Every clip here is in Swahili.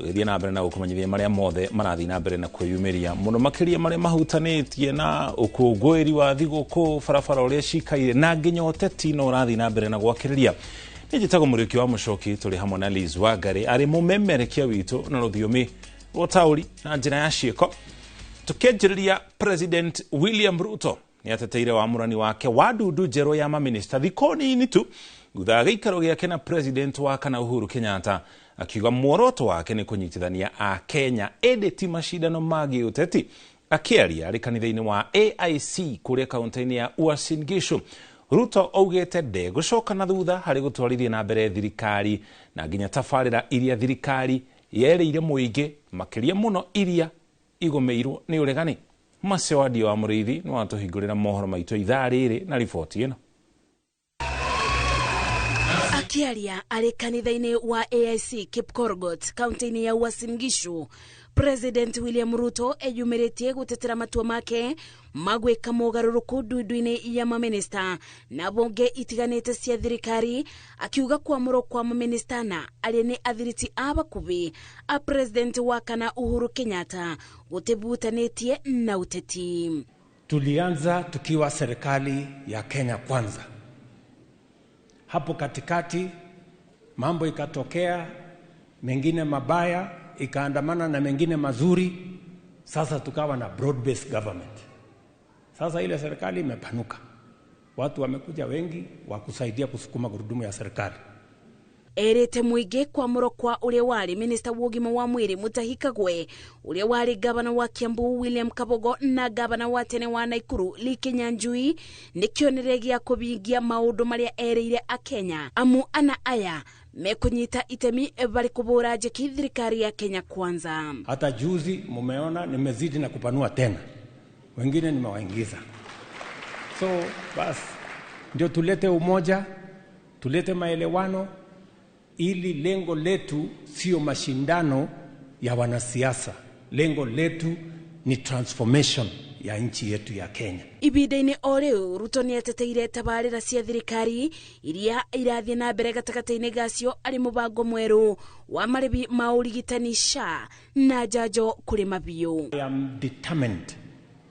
tugithie na mbere na gukumanyithia maria mothe marathi na mbere na kwiyumiria muno makiria maria mahutanitie na ukungwiri wa thiguku barabara uria cikaire na nginya uteti no urathi na mbere na gwakiriria. Nijitago muriki wa mucoki tuli hamwe na Liz Wangari ari mumemerekia witu na ruthiumi rwa tauri na njira ya ciiko. Tukianjiriria President William Ruto ni ateteire wamurani wake wa ndudu njeru ya maminista thikoni ini tu thutha gĩikaro gĩake na President wa kana Uhuru Kenyatta akiuga muoroto wake ni kunyitithania a Kenya ĩndĩ ti macindano ma gĩũteti. Akiaria ari kanitha-inĩ wa AIC kuria kaunti-inĩ ya Uasin Gishu, Ruto augĩte ndegũcoka na thutha harĩ gũtwarithia na mbere thirikari na nginya tabarĩra iria thirikari yereire mũingĩ makĩria mũno iria igũmĩirwo nĩ ũregani. Mase wa Dio wa Mũrĩithi nĩ watũhingũrĩra mohoro maitũ ithaa rĩrĩ na riboti ĩno. Akiaria ari kanitha-inĩ wa AIC Kipkorgot kaunti-inĩ ya Uasin Gishu, President William Ruto eyumĩrĩtie gũtetera matua make magwĩka mogarũrũku ndudu-inĩ ya maminista na bonge itiganĩte cia thirikari, akiuga kwamũrwo kwa maminista na arĩa nĩ athiriti a bakuvi a President wa kana Uhuru Kenyatta gũtibutanĩtie na uteti. Tulianza tukiwa serikali ya Kenya Kwanza. Hapo katikati mambo ikatokea, mengine mabaya ikaandamana na mengine mazuri. Sasa tukawa na broad based government. Sasa ile serikali imepanuka, watu wamekuja wengi wa kusaidia kusukuma gurudumu ya serikali. Erete muige kwamũrwo kwa ũrĩa warĩ minista wa ũgima wa mwĩrĩ Mutahi Kagwe, ũrĩa warĩ gavana wa Kiambu William Kabogo na gavana wa tene wa Naikuru Lee Kinyanjui nĩ kĩonereria gĩa kũvingia maũndũ marĩa ereire a Kenya amu ana aya mekunyita itemi bari kubura jeki thirikari ya Kenya Kwanza. Hata juzi mumeona nimezidi na kupanua tena, wengine nimewaingiza. So basi ndio tulete umoja, tulete maelewano, ili lengo letu sio mashindano ya wanasiasa. Lengo letu ni transformation ya nchi yetu ya Kenya. Ibida-inĩ o rĩu Ruto nĩ ateteire tabarĩra cia thirikari iria irathie na mbere gatagata-inĩ gacio arĩ mũbango mwerũ wa marĩhi ma ũrigitani SHA na njanjo kũrĩ mabiũ. I am determined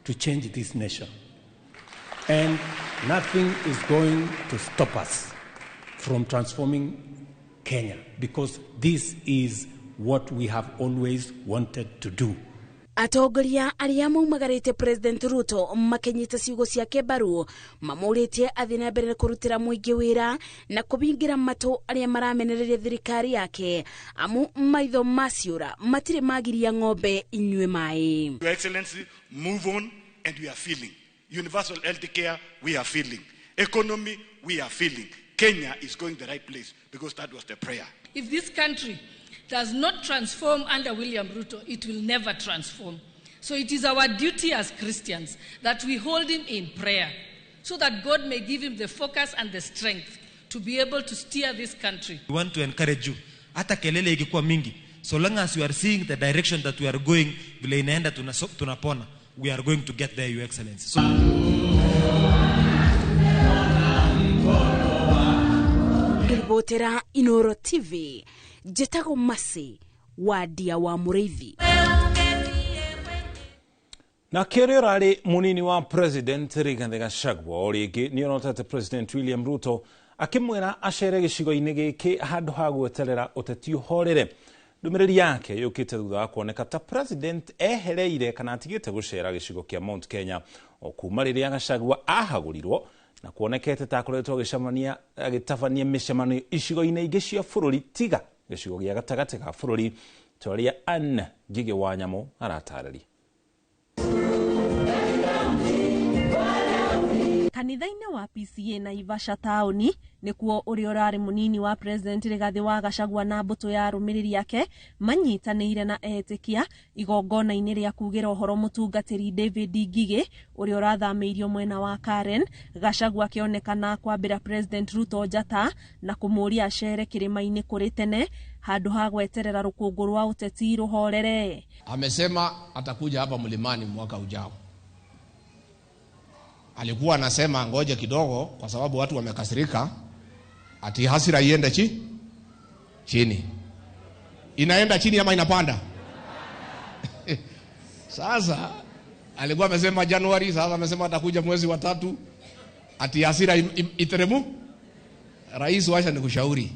to change this nation, and nothing is going to stop us from transforming Kenya, because this is what we have always wanted to do. Atongoria arĩa maumagarĩte President Ruto makenyita ciugo ciake mbaru mamũrĩtie athiĩ na mbere kũrutĩra mũingĩ wĩra na kũbingira matũ arĩa maramenereria thirikari yake amu maitho maciũra matirĩ magiria ng'ombe inyue maĩ. Your Excellency, move on and we are feeling. Universal health care, we are feeling. Economy, we are feeling. Kenya is going the right place because that was the prayer. If this country does not transform under William Ruto, it will never transform. So it is our duty as Christians that we hold him in prayer so that God may give him the focus and the strength to be able to steer this country. We want to encourage you. Hata kelele ikikuwa mingi, so long as you are seeing the direction that we are going, vile inaenda tunapona, we are going to get there, Your Excellency. So Botera Inoro TV, Jetago Mase wa Dio wa Mũrĩithi. Na kĩrĩa rarĩ munini wa President Rigathi Gachagua o rĩngĩ nĩ onotete President William Ruto akĩmwĩra acere gĩcigo-inĩ gĩkĩ handũ ha gweterera ũteti ũhorere. Ndũmĩrĩri yake yũkĩte thutha wa kuoneka ta President ehereire kana atigĩte gũcera gĩcigo kĩa Mount Kenya o kuma rĩrĩa Gachagua ahagũrirwo na kuonekete ta akoretwo agĩtabania mĩcemanio icigo-inĩ ingĩ cia bũrũri tiga gĩcigo gĩa gatagatĩ ga bũrũri. Twaria Anne Ngigĩ wa Nyamũ aratarĩria. Kanitha-inĩ wa PCA Naivasha taũni nĩkuo ũrĩa ũrarĩ mũnini wa President Rigathi wa Gachagua na mbũtũ ya arũmĩrĩri yake manyitanĩire na etĩkia igongona-inĩ rĩa kugĩra ũhoro mũtungatĩri David Ngigĩ ũrĩa ũrathamĩirio mwena wa Karen. Gachagua akĩonekana kwambĩra President Ruto njata na kũmũria acere kĩrĩma-inĩ kũrĩ tene handũ ha gweterera rũkũngũ rwa ũteti rũhorere. Amesema atakuja hapa mlimani mwaka ujao. Alikuwa anasema ngoje kidogo kwa sababu watu wamekasirika ati hasira iende chini. Inaenda chini ama inapanda? Sasa alikuwa amesema Januari, sasa amesema atakuja mwezi wa 3 ati hasira iteremu. Rais, wacha nikushauri,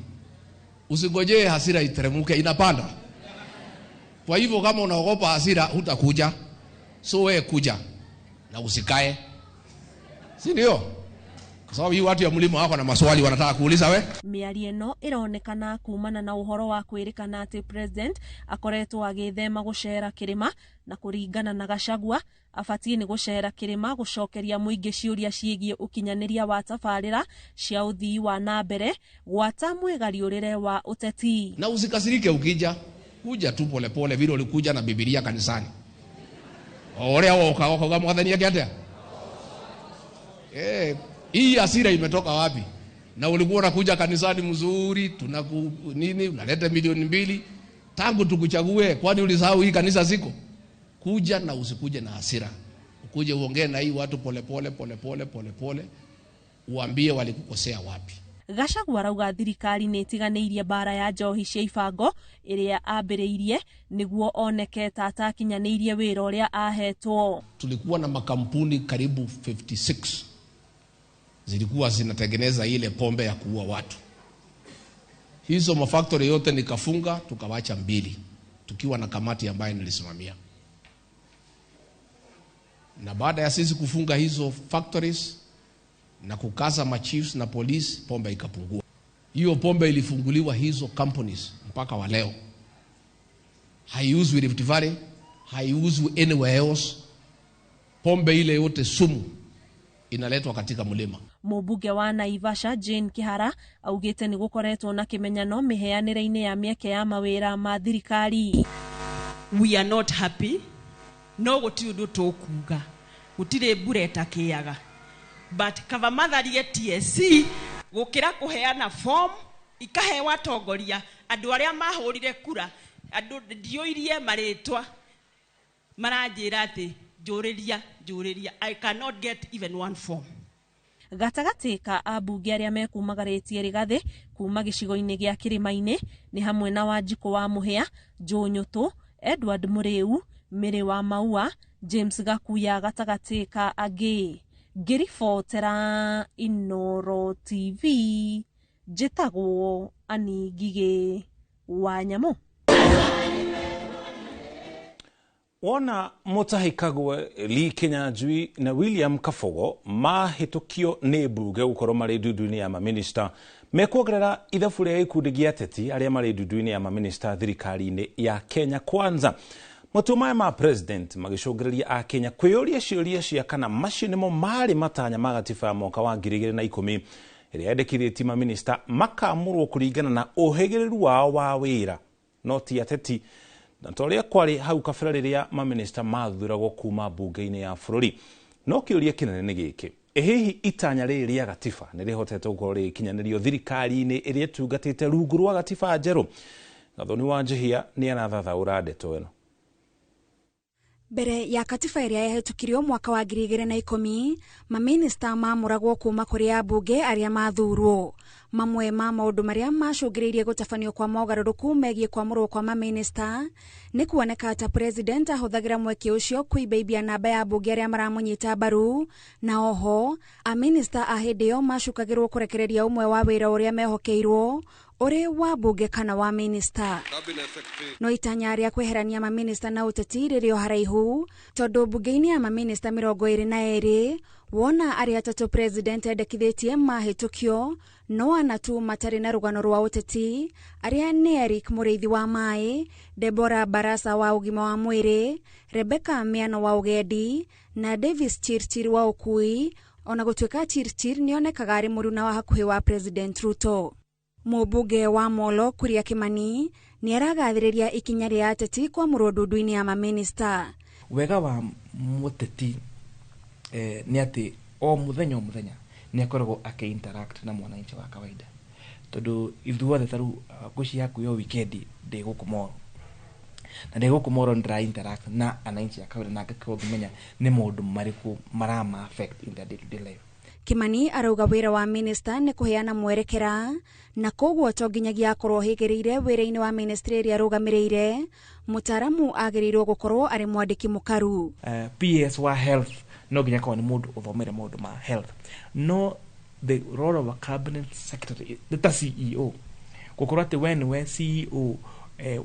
usigojee hasira iteremuke, inapanda. Kwa hivyo kama unaogopa hasira hutakuja, so wewe kuja na usikae, si ndio? Kwa sababu hii watu ya mlima wako na maswali wanataka kuuliza we. Miario ĩno ĩronekana kumana na ũhoro wa kwĩrĩkana atĩ president akoretwo agĩthema gũcera kĩrĩma, na kũringana na Gachagua abatie nĩ gũcera kĩrĩma gũcokeria mũingĩ ciũria ciĩgiĩ ũkinyanĩria wa tabarĩra cia ũthii wa nambere gwata mwĩgariũrĩre wa ũteti. Na usikasirike ukija, kuja tu pole pole vile ulikuja na Biblia kanisani. Orea wao mwadhani yake atia? Hii hasira imetoka wapi? Na ulikuwa unakuja kanisani mzuri, nini unaleta milioni 2 tangu tukuchague, kwani ulisahau hii kanisa ziko? Kuja na usikuje na hasira. Ukuje uongee na hii watu pole pole, uambie walikukosea wapi. Gachagua arauga thirikari nĩ ĩtiganĩirie bara ya njohi cia ibango ĩrĩa ambĩrĩirie nĩguo oneke ta atakinyanĩirie wĩra ũrĩa ahetwo. Tulikuwa na makampuni karibu 56 zilikuwa zinatengeneza ile pombe ya kuua watu. Hizo mafactory yote nikafunga, tukawacha 2 tukiwa na kamati ambayo nilisimamia. Na baada ya sisi kufunga hizo factories na kukaza machiefs na police, pombe ikapungua. Hiyo pombe ilifunguliwa hizo companies mpaka wa leo. Haiuzwi Rift Valley, haiuzwi anywhere else. Pombe ile yote sumu inaletwa katika mlima. Mũmbunge wa Naivasha Jane Kihara augĩte nĩ gũkoretwo na kĩmenyano mĩheanĩre-inĩ ya mĩeke ya mawĩra ma thirikari. We are not happy. No gũtirĩ ũndũ tũkuga. Gũtirĩ mbura ĩtakĩaga. But kavamatharie TSC gũkĩra kũheana form ikahewa atongoria andũ arĩa mahũrire kura, andũ ndioirie marĩtwa maranjĩra atĩ njũrĩria. I cannot get even one form. Gatagatĩ ka ambunge arĩa mekumagarĩtie Rigathĩ kuma gĩcigo-inĩ gĩa Kĩrĩma-inĩ nĩ hamwe na Wanjikũ wa Mũhĩa, Joe Nyũtũ, Edward Mũrĩu, Mĩrĩ wa Maua, James Gakuya gatagatĩ ka angĩ. Ngĩribotera Inooro TV, njĩtagwo Annie Ngigĩ wa Nyamũ. Wona Mutahi Kagwe, Lee Kinyanjui na William Kabogo mahĩtũkio nĩ mbunge gũkorwo marĩ ndundu-inĩ ya maminista mekuongerera ithabu rĩa ikundi gĩa ateti arĩa marĩ ndundu-inĩ ya maminista thirikari-inĩ ya Kenya Kwanza. Matua maya ma president magĩcũngĩrĩria a Kenya kwĩyũria ciũria cia kana macio nĩmo marĩ matanya ma gatiba ya mwaka wa 2010 ĩrĩa yendekithĩtie maminista makamũrwo kũringana na ũhĩgĩrĩru wao wa wĩra, no ti ateti. Na torĩa kwarĩ hau kabere rĩrĩa maminista mathuragwo kuma mbunge-inĩ ya bũrũri. No kĩũria kĩnene nĩ gĩkĩ: hihi itanya rĩrĩ rĩa gatiba nĩ rĩhotete gũkorwo rĩgĩkinyanĩrio thirikari-inĩ ĩrĩa ĩtungatĩte rungu rwa gatiba njerũ? Gathoni wa Njihia nĩ anathathaũra ndeto ĩno. Mbere ya katiba ĩrĩa yahetũkirio mwaka wa 2010, maminista mamũragwo kuma kũrĩ ambunge arĩa mathurwo. Mamwe ma maũndũ marĩa macũngĩrĩirie gũtabanio kwa mogarũrũku megiĩ kwamũrwo kwa maminista nĩ kuoneka ta president ahũthagĩra mweke ũcio kũibaibia namba ya ambunge arĩa maramũnyita mbaru, na oho aminista a hĩndĩ ĩyo macukagĩrwo kũrekereria ũmwe wa wĩra ũrĩa mehokeirwo ore wa bunge kana wa minista. No itanya rĩa kweherania maminista na ũteti rĩrĩ o haraihu, tondũ bunge-inĩ ya maminista 22 wona arĩa atatũ president endekithĩtie mahĩtũkio no anatu matarĩ na rũgano rwa ũteti, arĩa nĩ Eric Mũrĩithi wa Maĩ, Deborah Barasa wa ũgima wa mwĩrĩ, Rebecca Miano wa ũgendi na Davis Chirchir wa ũkui, ona gũtuĩka Chirchir nĩonekaga arĩ mũruna wa hakuhĩ wa President Ruto. Mũmbunge wa Molo Kuria Kĩmani nĩ aragathĩrĩria ikinya rĩa ateti kwa mũrũndundu-inĩ ya maminista. Wega wa mũteti nĩ atĩ o mũthenya nĩ akoragwo interact na mwananchi wa kawaida, tondũ ithuothe taru kuci yaku yo weekend ndĩgũkũmoro na ndĩgũkũmoro ndra interact na ananchi wa kawaida na ngakĩmenya nĩ maũndũ marĩkũ marama affect in their day-to-day life. Kimani arauga wira wa minister ni kuheana mwerekera na koguo to nginyagia akorwo higiriire wira-ini wa ministry ria arugamirire mutaramu agirirwo gukorwo ari mwandiki mukaru. PS wa health no nginya kwa ni mundu uthomere maundu ma health. No, the role of a cabinet secretary, the CEO, gukorwo ati we CEO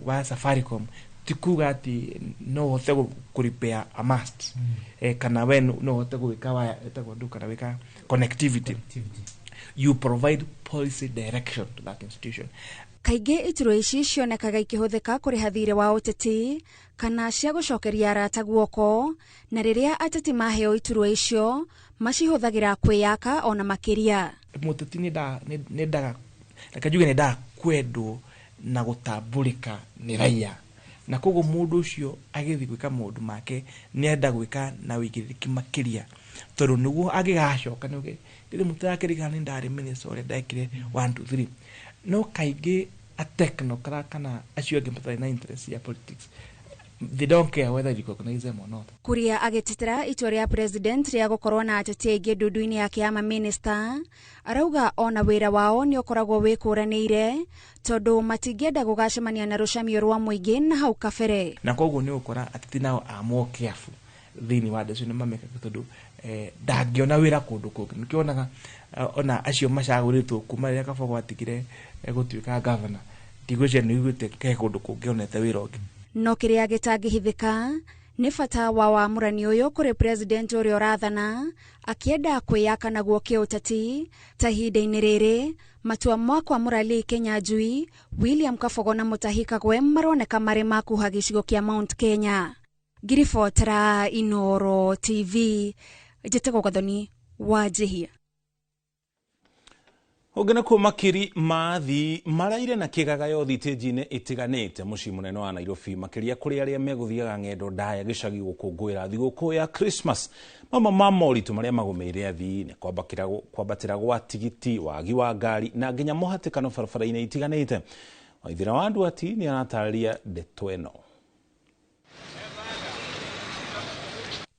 wa Safaricom tikuga ati no hote kuripea a mast kana we no hote gwika waya etagwo nduka na wika connectivity. You provide policy direction to that institution. Kaingĩ ituro ici cionekaga ikĩhũthĩka kũrĩha thirĩ wa ũteti kana cia gũcokeria arata guoko, na rĩrĩa ateti maheo ituro icio macihũthagĩra kwĩyaka ona makĩria. Mũteti nĩndaga reke nĩndaga kwendwo na gũtambũrĩka nĩ raia, na koguo mũndũ ũcio agĩthiĩ gwĩka maũndũ make nĩenda gwĩka na wĩigĩrĩrĩki makĩria, tondũ nĩguo angĩgacoka nĩuge ndĩrĩ mũtarakĩrĩkana nĩ ndarĩ minister ũrĩa ndekire 1 2 3. No kaingĩ a technocrat kana acio angĩ matarĩ na interest ya politics, they don't care whether you recognize them or not. Kuria agĩtetera itua rĩa president rĩa gũkorwo na ateti aingĩ ndundu-inĩ yake ya minister, arauga ona wĩra wao nĩ ũkoragwo wĩkũranĩire tondũ matingĩenda gũgacemania na rũcamio rwa mũingĩ na hau kabere. Na koguo nĩ ũkora ateti nao are more careful thĩinĩ wa decision mamekaga tondũ ndangĩona wĩra kũndũ kũngĩ. Nĩkĩonaga ona acio macagũrĩtwo kuma rĩrĩa Kabogo atigire gũtuĩka governor ndigwĩciria nĩiguĩte ke kũndũ kũngĩ onete wĩra ũngĩ. No kĩrĩa gĩtangĩhithĩka nĩ bata wa wamũrani ũyũ kũrĩ president ũrĩa ũrathana akĩenda kwĩyaka naguo kĩũteti ta ihinda-inĩ rĩrĩ matua ma kwamũra Lee Kinyanjui, William Kabogo na Mutahi Kagwe maroneka marĩ makuha gĩcigo kĩa Mount Kenya. Giribotera Inooro TV, Njĩtĩgo Gathoni wa Njihia. Ogena ko makiri mathi maraire na kĩgagayo thitĩnji-inĩ itiganĩte mũciĩ mũnene wa Nairobi, makĩria kũrĩ arĩa megũthiaga ng'endo ndaya gĩcagi gũkũngũĩra thigũkũ ya Christmas. Mamwe ma moritũ marĩa magũmĩire athii nĩ kwambatĩra gwa tigiti, wagi wa ngari na nginya mũhatĩkano barabara-inĩ itiganĩte. Waithĩra wa Nduati nĩ aratarĩria ndeto ĩno.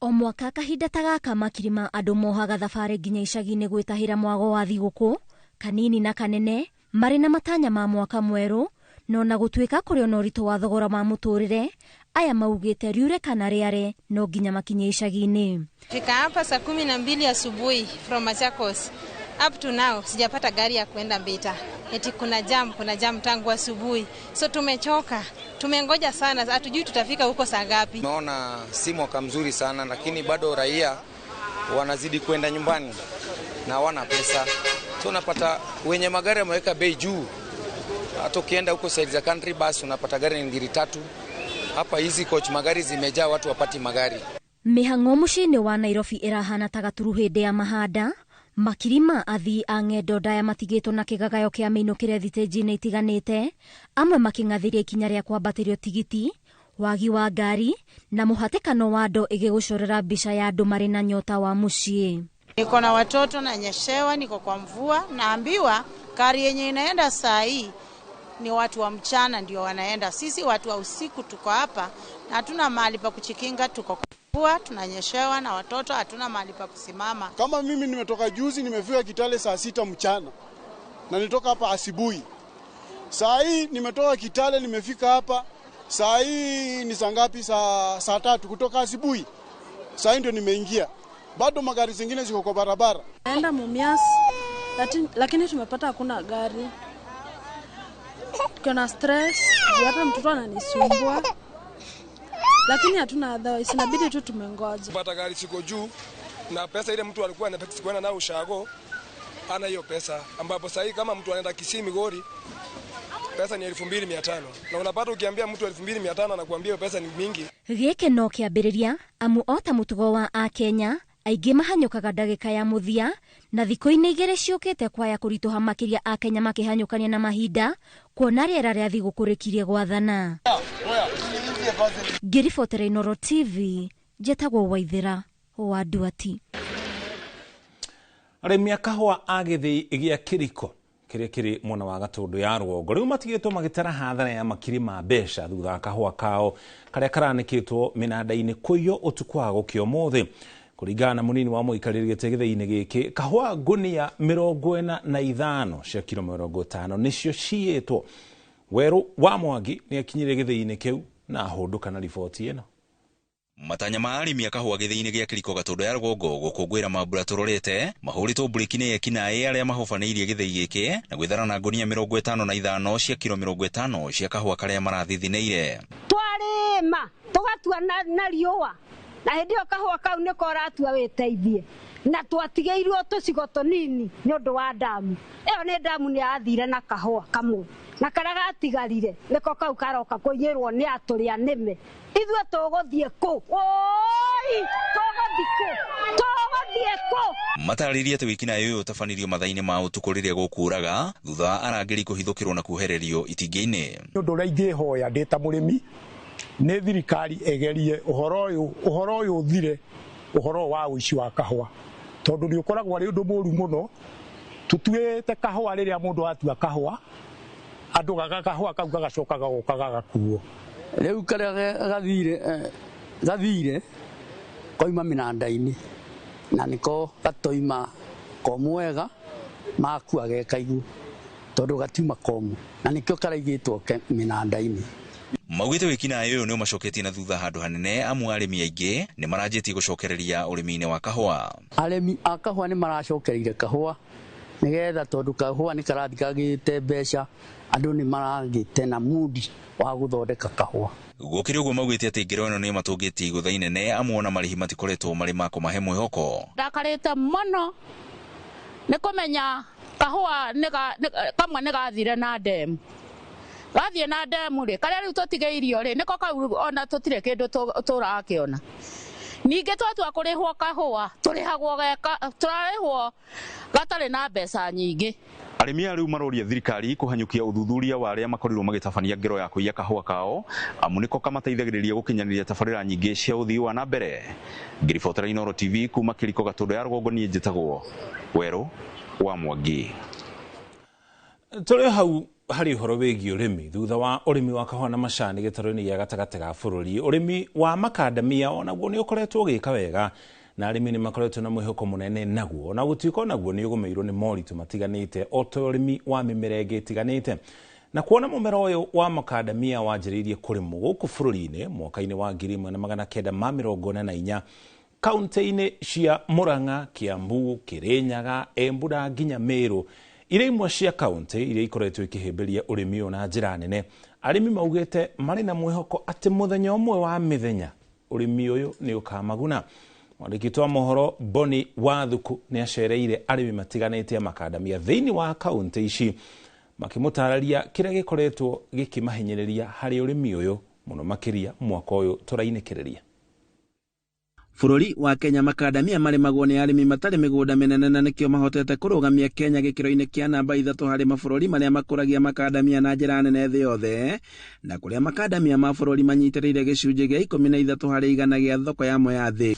O mwaka kahinda ta gaka makiri ma andũ mohaga thabarĩ nginya icagi-inĩ gwĩtahĩra mwago wa thigũkũ, kanini na kanene, marĩ na matanya ma mwaka mwerũ, no na gũtuĩka kũrĩ na ũritũ wa thogora wa mũtũrĩre, aya maugĩte riure kana rĩare no nginya makinye icagi-inĩ. Fika hapa saa 12 asubuhi from Machakos. Up to now sijapata gari ya kwenda Mbita. Eti kuna jam tangu asubuhi. So tumechoka. Tumengoja sana, hatujui tutafika huko saa ngapi. Naona si mwaka mzuri sana, lakini bado raia wanazidi kwenda nyumbani na hawana pesa. So unapata wenye magari wameweka bei juu. Hata ukienda huko side za country bus unapata gari ngiri 3. Hapa hizi coach magari zimejaa, watu wapati magari. Mĩhang'o mũciĩ-inĩ wa Nairobi ĩrahana ta gaturu hĩndĩ ya mahanda. Makiri ma athii a ng'endo ndaya matigĩtwo na kĩgagayo kĩa mĩinũkĩre thitĩnji-inĩ itiganĩte, amwe makĩng'athĩria ikinya rĩa kwambatĩrio tigiti, wagi wa ngari na mũhatĩkano wa andũ ĩgĩgũcorera mbica ya andũ marĩ na nyota wa mũciĩ. Niko na watoto na nyeshewa, niko kwa mvua, naambiwa gari yenye inaenda saa hii ni watu wa mchana ndio wanaenda. Sisi watu wa usiku tuko hapa na hatuna mahali pa kuchikinga, tuko kwa mvua, tunanyeshewa na watoto hatuna mahali pa kusimama. Kama mimi nimetoka juzi, nimefika Kitale saa 6 mchana na nilitoka hapa asubuhi. Saa hii nimetoka Kitale nimefika hapa, saa hii ni saa ngapi? Saa 3 kutoka asubuhi. Saa hii ndio nimeingia. Bado magari zingine ziko kwa barabara. Naenda Mumias, lakini tumepata hakuna gari. Kuna stress, hata mtoto ananisumbua. Lakini hatuna otherwise, inabidi tu tumengoja. Pata gari siko juu na pesa ile mtu alikuwa anapata kwenda na ushago ana hiyo pesa, ambapo sasa kama mtu anaenda Kisii Migori pesa ni 2500 na unapata ukiambia mtu 2500 anakuambia pesa ni mingi. Gĩkĩ no kĩambĩrĩria amu ota mũtugo wa Akenya aingĩ mahanyũkaga ndagĩka ya mũthia na thikũ-inĩ igĩrĩ ciũkĩte kwaya kũritũha makĩria Akenya makĩhanyũkania na mahinda kuona rĩera rĩa thigũkũ rĩkirie gwathana. Giribotera Inooro TV, Njĩtagwo Waithĩra wa Nduati. Arĩmi a kahũa a Gĩthĩi gĩa Kĩriko kĩrĩa kĩrĩ mwena wa Gatũndũ ya rũgongo rĩu matigĩtwo magĩtara hathara ya makiri ma mbeca thutha wa kahũa kao karĩa karanĩkĩtwo mĩnanda-inĩ kũiywo ũtukũ wa gũkĩa ũmũthĩ. Kuringana na munini wa muikariri gite githii-ini giki kahua ngunia 45 cia kilo 50 nicio ciitwo. Weru wa Mwangi ni akinyire githii-ini kiu na ahunduka na riboti ino. Matanya ma arimi a kahua githii-ini gia Kiriko Gatondo ya Rugongo gukungwira mambura turorete mahuritwo burikini ekinae aria mahofaniirie githii giki na gwithara na ngunia 55 cia kilo 50 cia kahua karia marathithineire. Twarima tugatua na riua na hindi yo kahua kau niko ratua witeithie na twatigeirwo tucigo tunini ni undu wa damu iyo ni damu ni athire na kahua kamwe na karaga atigarire niko kau karoka kunyirwo ni aturi anime ithwe tuguthie ku oi tuguthie ku Mataririe ati wikina uyu utafanirio mathaini ma utuku riria gukuraga thutha arangiri kuhithukirwo na kuhererio itingi-ini. Undu uria ingihoya ndita murimi ni thirikari egerie uhoro uyu uthire uhoro wa uici wa kahua tondu ni ukoragwo ari undu muru muno tutuite kahua riria mundu atua kahua andu kahua kau gagacokaga gokaga gakuo riu karia gathire koima minanda-ini na niko gatoima komu wega makua gekaigu tondu gatiuma komu na nikio karaigitwo minanda-ini. Maugite wikina uyu ni macoketie na thutha handu hanene amwe arimi aingi ni maranjitie gucokereria urimi-ini wa kahua. Arimi a kahua ni maracokereire kahua nigetha tondu kahua ni karathikagite mbeca andu ni maragite na mudi wa guthondeka kahua. Gukiri uguo maugite ati ngiro ino ni matungitie igutha inene amwe na marihi matikoretwo mari mako mahe mwihoko. Ndakarite muno ni kumenya kahua kamwe ni gathire na demu gathie na demu ri karia riu tutigeirio ri niko kau ona tutire kindu turakiona ninge twatua kurihwo kahua turarihwo gatari na mbeca nyingi. Arimi ariu maroria thirikari kuhanyukia uthuthuria wa aria makorirwo magitabania ngero ya kuiya kahua kao amu niko kamateithagiriria gukinyaniria tabarira nyingi cia uthii wa na mbere. Ngiribotera Inooro TV kuma Kiriko Gatondo ya Rugongo ni njitagwo Weru wa Mwangi. Tore hau hari horo wegi urimi thutha wa urimi wa kahua na macani gitaro-ini gia gatagati ga bururi urimi wa makadamia onaguo ni ukoretwo gika wega na arimi ni makoretwo na mwihoko munene naguo na gutwika onaguo ni ugumeirwo ni moritu matiganite o urimi wa mimera ingi itiganite na kuona mumera uyu wa makadamia wanjiriirie kurimwo guku bururi-ini mwaka-ini wa 1944 kaunti-ini cia Murang'a, Kiambu, Kirinyaga, Embu na nginya Meru ire imwe cia kaunti iria ikoretwo ikihimberia urimi uyu na njira nene. Arimi maugite mari na mwihoko ati muthenya umwe wa mithenya urimi uyu ni ukamaguna. Mwandiki wa mohoro Boni Wathuku ni acereire arimi matiganite makadamia thiini wa kaunti ici makimutararia kiria gikoretwo gikimahinyiriria hari urimi uyu muno makiria mwaka uyu turainikereria. Bururi wa Kenya makadamia marimagwo ni arimi matari migunda minene na nikio mahotete kurugamia Kenya gikiro-ini kia namba 3 hari mabũrũri maria makũragia makadamia na njira nene thĩ yothe na kuria makadamia ma bũrũri manyitĩrĩire gĩcunjĩ gĩa 13 harĩ igana gĩa thoko yamo ya thĩ.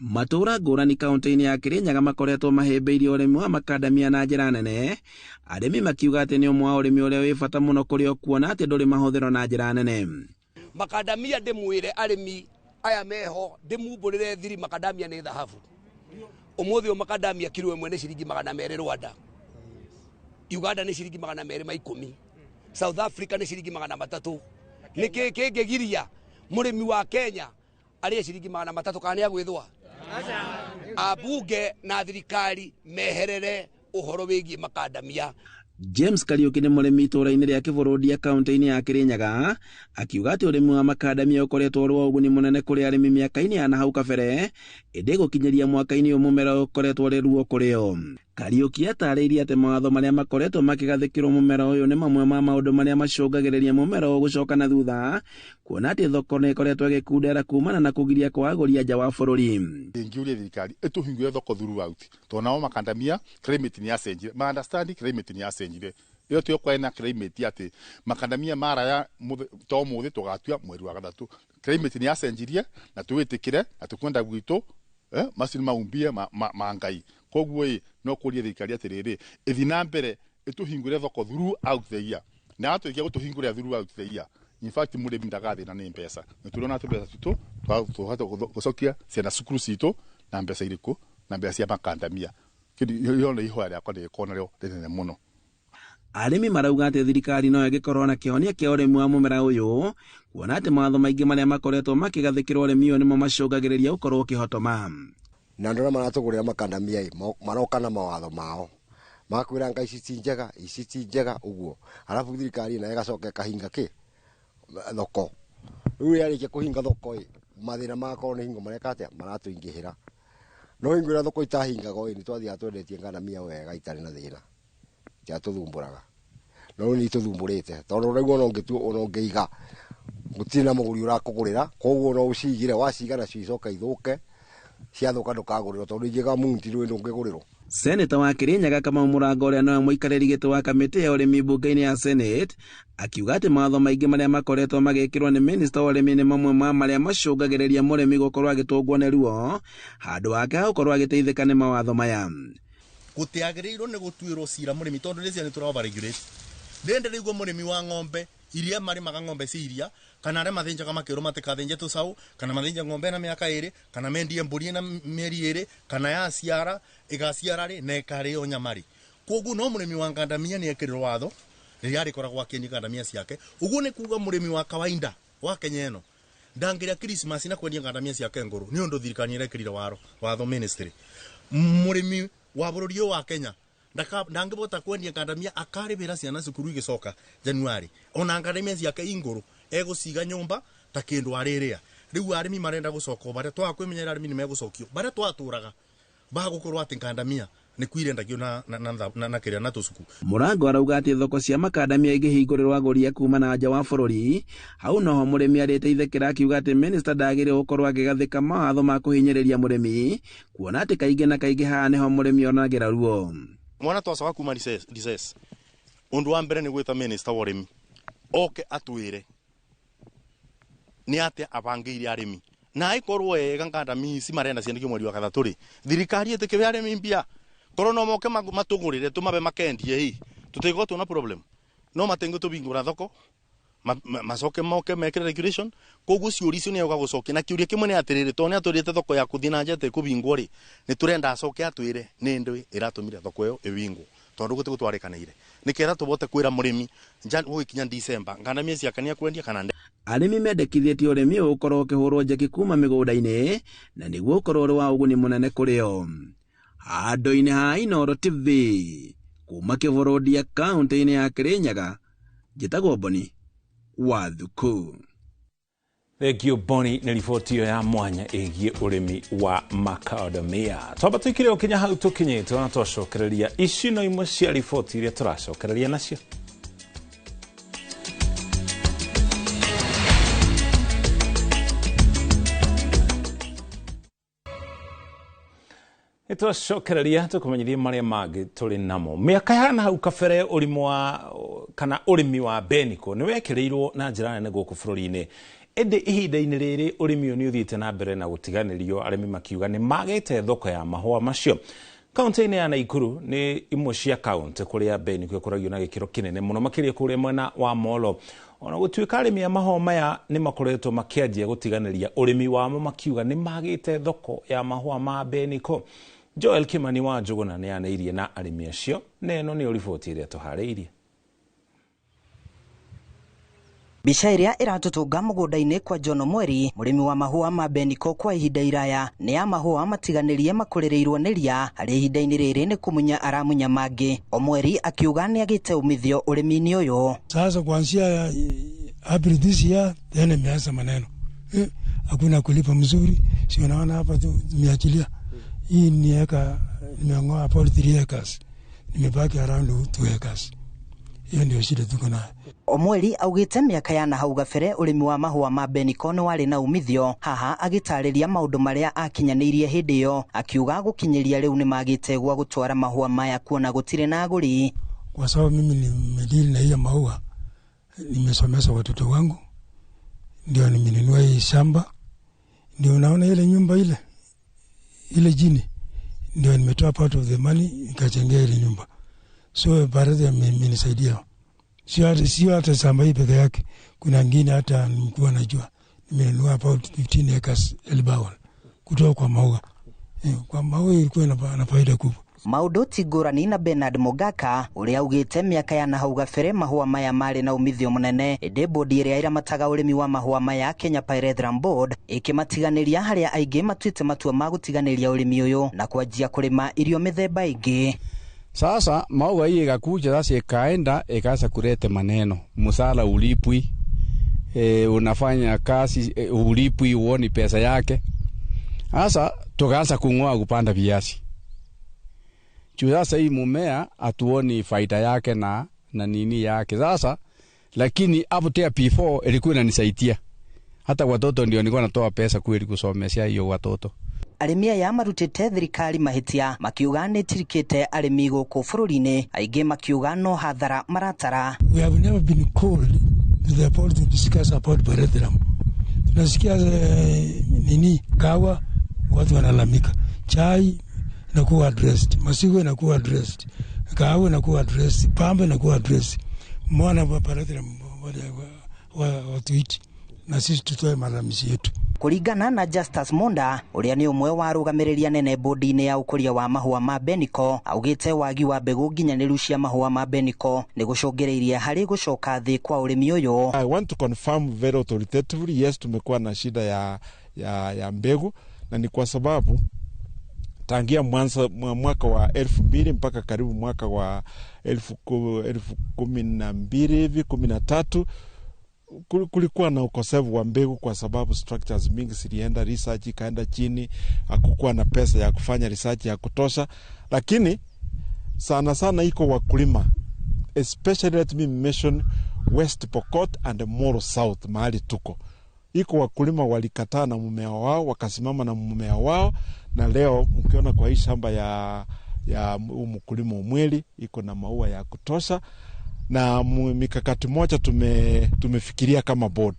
Matũra ngũrani kaunti-ini ya Kirinyaga makoretwo mahĩmbĩirie ũrĩmi wa makadamia na njĩra nene, arĩmi makiuga atĩ nĩ ũmwe wa ũrĩmi ũrĩa wĩ bata mũno kũrĩ o kuona atĩ ndũrĩ mahũthĩro na njĩra nene. Makadamia ndimwire arimi aya meho ndimumburire thiri makadamia ni dhahabu. Umuthi makadamia kilo imwe ni ciringi 200 Rwanda. Uganda ni ciringi 210. South Africa ni ciringi 300. Niki kingegiria murimi wa Kenya ari ciringi 300 kana gwithwa. Abunge na thirikari meherere uhoro wigie makadamia. James Kariuki ni murimi itura-ini ria Kivurudia kaunti-ini ya Kirinyaga akiuga ati urimi wa makadamia ukoretwo rwa uguni munene kuri arimi miaka-ini ya nahau kabere indi gukinyiria mwaka-ini mumera ukoretwo ri ruo kuri o. Kariuki atariirie ati mawatho maria makoretwo makigathikirwo mumera uyu ni mamwe ma maundu maria macungagiriria mumera uyu gucoka na thutha kuona ati thoko ni ikoretwo igikundera kumana na kugiria kwa agũri nja wa bururi. Ingiuria thirikari ituhingure thoko throughout tonao makadamia climate ni yacenjire ma understand climate ni yacenjire iyo tuyo kwa na climate ati makadamia mara ya to muthi tugatua mweri wa gathatu climate ni yacenjirie na tuwitikire na tukwenda gwitu masini maumbie mangai koguo no kuria thirikari atiriri ithina mbere ituhingure thoko throughout the year na atuikia gutuhingura throughout the year. In fact murimi ndagathina ni mpesa niturona ati mbeca tutu tuhota gucokia ciana cukuru citũ na mbeca irĩkũ na mbeca cia makandamia yona ihoya rĩakwa ndĩkona rĩo rĩnene mũno. Arĩmi marauga atĩ thirikari no ĩgĩkorwo na kĩhonia kĩa ũrĩmi wa mũmera ũyũ, kuona atĩ mawatho maingĩ marĩa makoretwo makĩgathĩkĩrwo ũrĩmi ũyũ nĩmo macũngagĩrĩria ũkorwo ũkĩhotoma. Na andũ arĩa maratũgũrĩra makandamia maroka na mawatho mao makwĩra nga ici ti njega ũguo, arabu thirikari nayo ĩgacoka ĩkahinga thoko. Rĩu yarĩkia kũhinga thoko mathĩna magakorwo nĩ hingo mareka atĩa maratũingĩhĩra. No hingo ĩrĩa thoko itahingaga nĩ twathiaga twendetie ngandamia wega itarĩ na thĩna tũthumbũraga. No nĩ tũthumbũrĩte tondũ rĩu ona ũngĩiga gũtirĩ na mũgũri ũrakũgũrĩra, koguo no ũcigire waciga nacio icoka ithũke, ciathũka ndũkagũrĩrwo tondũ ingĩga munti rĩu ndũngĩgũrĩrwo. Seneta wa Kirinyaga Kamau Mũrango ũrĩa nowe mũikarĩri gĩtĩ wa kamĩtĩ ya ũrĩmi mbunge-inĩ ya Senate akiuga atĩ mawatho maingĩ marĩa makoretwo magĩkĩrwo nĩ minista wa ũrĩmi nĩ mamwe ma marĩa macũngagĩrĩria mũrĩmi gũkorwo agĩtũngwo nĩ ruo handũ wake gũkorwo agĩteithĩka nĩ mawatho maya. Gũtiagĩrĩirwo nĩ gũtuĩrwo cira mũrĩmi tondũ rĩcia nĩ tũra regulate. Ndende rĩguo mũrĩmi wa ng'ombe iria marĩmaga ng'ombe cia iria kana arĩa mathĩnjaga makĩrwo matikathĩnje tũcaũ kana mathĩnja ng'ombe na mĩaka 2 kana mendie mbũri na mĩeri 2 kana yaciara ĩgaciara rĩ na ĩkarĩo nyamari. Koguo no mũrĩmi wa ngandamia nĩ ekĩrĩrwo watho rĩrĩa arĩkoragwo akĩendia ngandamia ciake. Ũguo nĩ kuuga mũrĩmi wa kawaida wa Kenya ĩno ndangĩrĩa Christmas na kwendia ngandamia ciake ngũrũ nĩ ũndũ thirikari ĩrekĩrire watho ministry. Mũrĩmi wa bũrũri ũyũ wa Kenya ndangĩbota kwendia ngandamia akarĩbĩra ciana cukuru igĩcoka Januari. Ona ngandamia ciake ingũrũ egũciga nyũmba ta kĩndũ arĩrĩa. Rĩu arĩmi marenda gũcoka barĩa twakwĩmenyera arĩmi nĩ megũcokio barĩa twatũraga bagũkorwo atĩ ngandamia nĩ kwirendagio na kĩrĩa na tũcuku. Mũrango arauga atĩ thoko cia makandamia ingĩhingũrĩrwo agũri kuma na nja wa bũrũri, hau noho mũrĩmi arĩteithĩkĩra akiuga atĩ minista ndagĩrĩirwo gũkorwo akĩgathĩka mawatho ma kũhinyĩrĩria mũrĩmi, kuona atĩ kaingĩ na kaingĩ haha nĩho mũrĩmi onagĩra ruo. Mwana twacoka kuma recess ũndũ wa mbere nĩ gwĩta minista wa ũrĩmi oke atwĩre nĩ atĩa abangĩire arĩmi na aikorwo wega ngandamia ici marenda ciandĩkio mweri wa gatatũ rĩ thirikari ĩtĩkĩre arĩmi mbia korwo no moke matũgũrĩre tũmabe makendie tũtigwo tuona problem no matengo tũbingũra thoko macoke moke mekĩre regulation. Koguo ciũria icio nĩ gũcokia na kĩũria kĩmwe nĩ atĩrĩrĩ tondũ nĩ atũrĩte thoko ya kũthiĩ na njete kũbingwo rĩ nĩ tũrenda acoke atwĩre nĩ ndĩ ĩratũmire thoko ĩyo ĩbingwo tondũ gũtĩ gũtwarĩkanĩire nĩkĩra tũbote kwĩra mũrĩmi gũgĩkinya December ngandamia ciake nĩ akwendia kana arĩmi mendekithĩtie ũrĩmi ũyũ ũkorwo ũkĩhũrwo njeki kuma mĩgũnda-inĩ na nĩguo ũkorwo ũrĩ wa ũguni mũnene kũrĩ o. Handũ-inĩ ha Inooro TV kuma Kĩbũrũri kaunti-inĩ ya Kirinyaga njĩtagwo Boni Wathuku. Thengio Boni nĩ riboti ĩyo ya mwanya ĩgiĩ ũrĩmi wa makadamia. Twamba tũikire ũkinya hau tũkinyĩte na twacokereria ici no imwe cia riboti iria tũracokereria nacio. Twacokereria tũkũmenyithia marĩa mangĩ tũrĩ namo. Mĩaka ya na hau kabere ũrĩmi wa mbeniko nĩ wekĩrĩirwo na njĩra nene gũkũ bũrũri-inĩ. Ĩndĩ ihinda-inĩ rĩrĩ ũrĩmi ũyũ nĩ ũthiĩte na mbere na gũtiganĩrio, arĩmi makiuga nĩ magĩte thoko ya mahũa macio. Kaunti-inĩ ya Naikuru nĩ imwe cia kaunti kũrĩa mbeniko ĩkũragio na gĩkĩro kĩnene mũno makĩria kũrĩa mwena wa Molo. Ona gũtuĩka arĩmi a mahũa maya nĩ makoretwo makĩanjia gũtiganĩria ũrĩmi wamo makiuga nĩ magĩte thoko ya mahũa ma mbeniko. Joel Kimani wa Njuguna nĩ aneirie na arĩmi acio na ĩno nĩ riboti ĩrĩa tũharĩirie. Bica ĩrĩa ĩratũtũnga mũgũnda-inĩ kwa John Mweri, mũrĩmi wa mahũa ma mbeniko kwa ihinda iraya, nĩ ya mahũa matiganĩrie makũrĩrĩirwo nĩ ria, harĩ ihinda-inĩ rĩrĩ nĩ kumunya aramunya mangĩ. Omweri akiuga nĩ agĩte umithio ũrĩmi-inĩ ũyũ. Sasa kuanzia April this year tena imeanza maneno. Hakuna kulipa mzuri, si unaona hapa tu nimeachilia. Hii ni eka nimeangoa about 3 acres. Nimebaki around 2 acres. Hiyo ndio shida tuko nayo. Omweri augĩte mĩaka ya na hau gabere ũrĩmi wa mahũa ma mbeniko nĩ warĩ na umithio. Haha agĩtarĩria maũndũ marĩa akinyanĩirie hĩndĩ ĩyo, akiuga gũkinyĩria rĩu nĩ magĩte gwa gũtwara mahũa maya kuona gũtirĩ na agũri. Kwa sababu mimi nimedili na hiyo mahũa, nimesomesha watoto wangu, ndio nimenunua hii shamba, ndio unaona ile nyumba ile jini, ndio nimetoa part of the money nikajengea ile nyumba. So baadhi amenisaidia. Sio hata shamba hii peke yake. Kuna ngine hata nilikuwa najua nimenunua about 15 acres Elbagon kutoka kwa maua. Kwa maua ilikuwa na faida kubwa. Maundu tigurani na Bernard Mogaka uria augite miaka ya nahau gabere mahua maya mari na umithio munene indi bodi iria iramataga urimi wa mahua maya Kenya Pyrethrum Board ikimatiganiria haria aingi matuite matua ma gutiganiria urimi uyu na kwanjia kurima irio mithemba ingi. Sasa maua hii ikakuja sasa ikaenda ikaanza kuleta maneno musala ulipwi, unafanya kazi ulipwi uoni pesa yake. Sasa tukaanza kung'oa kupanda viazi. Sasa hii mumea atuoni faida yake na nini yake. Sasa lakini after P4 ilikuwa inanisaidia. Hata watoto ndio nilikuwa natoa pesa kweli kusomesha hiyo watoto. Arimia ya marutite thirikari mahitia makiuga ni tirikite arimi guku bururi-ini aingi makiuga no hathara maratara. We have never been called to the board to discuss about Pyrethrum. Tunasikia nini kawa watu wanalamika. Chai inakuwa addressed, masigo inakuwa addressed, kahawa inakuwa addressed, pamba inakuwa addressed. Mwana wa Pyrethrum watuiti na sisi tutoe malalamishi yetu. Kuringana na Justus Monda uria ni umwe wa arũgamĩrĩri anene bodi-inĩ ya ũkũria wa mahũa ma Benico augite wagi wa mbegũ nginyaniru cia mahũa ma Benico ni gucũngĩrĩirie harĩ gucoka thĩ kwa ũrĩmi ũyũ. I want to confirm very authoritatively, yes, tumekuwa na shida ya mbegu, na ni kwa sababu tangia mwaka wa 2000 mpaka karibu mwaka wa 2012 hivi 13 kulikuwa na ukosefu wa mbegu kwa sababu structures mingi zilienda, research ikaenda chini, hakukuwa na pesa ya kufanya research ya kutosha. Lakini sana iko wakulima, especially let me mention West Pokot and Moro South mahali tuko. Iko wakulima walikataa na mumea wao, wakasimama na mumea wao, na leo mkiona kwa hii shamba ya mkulima Umweli iko na maua ya kutosha. Na mikakati moja tumefikiria kama board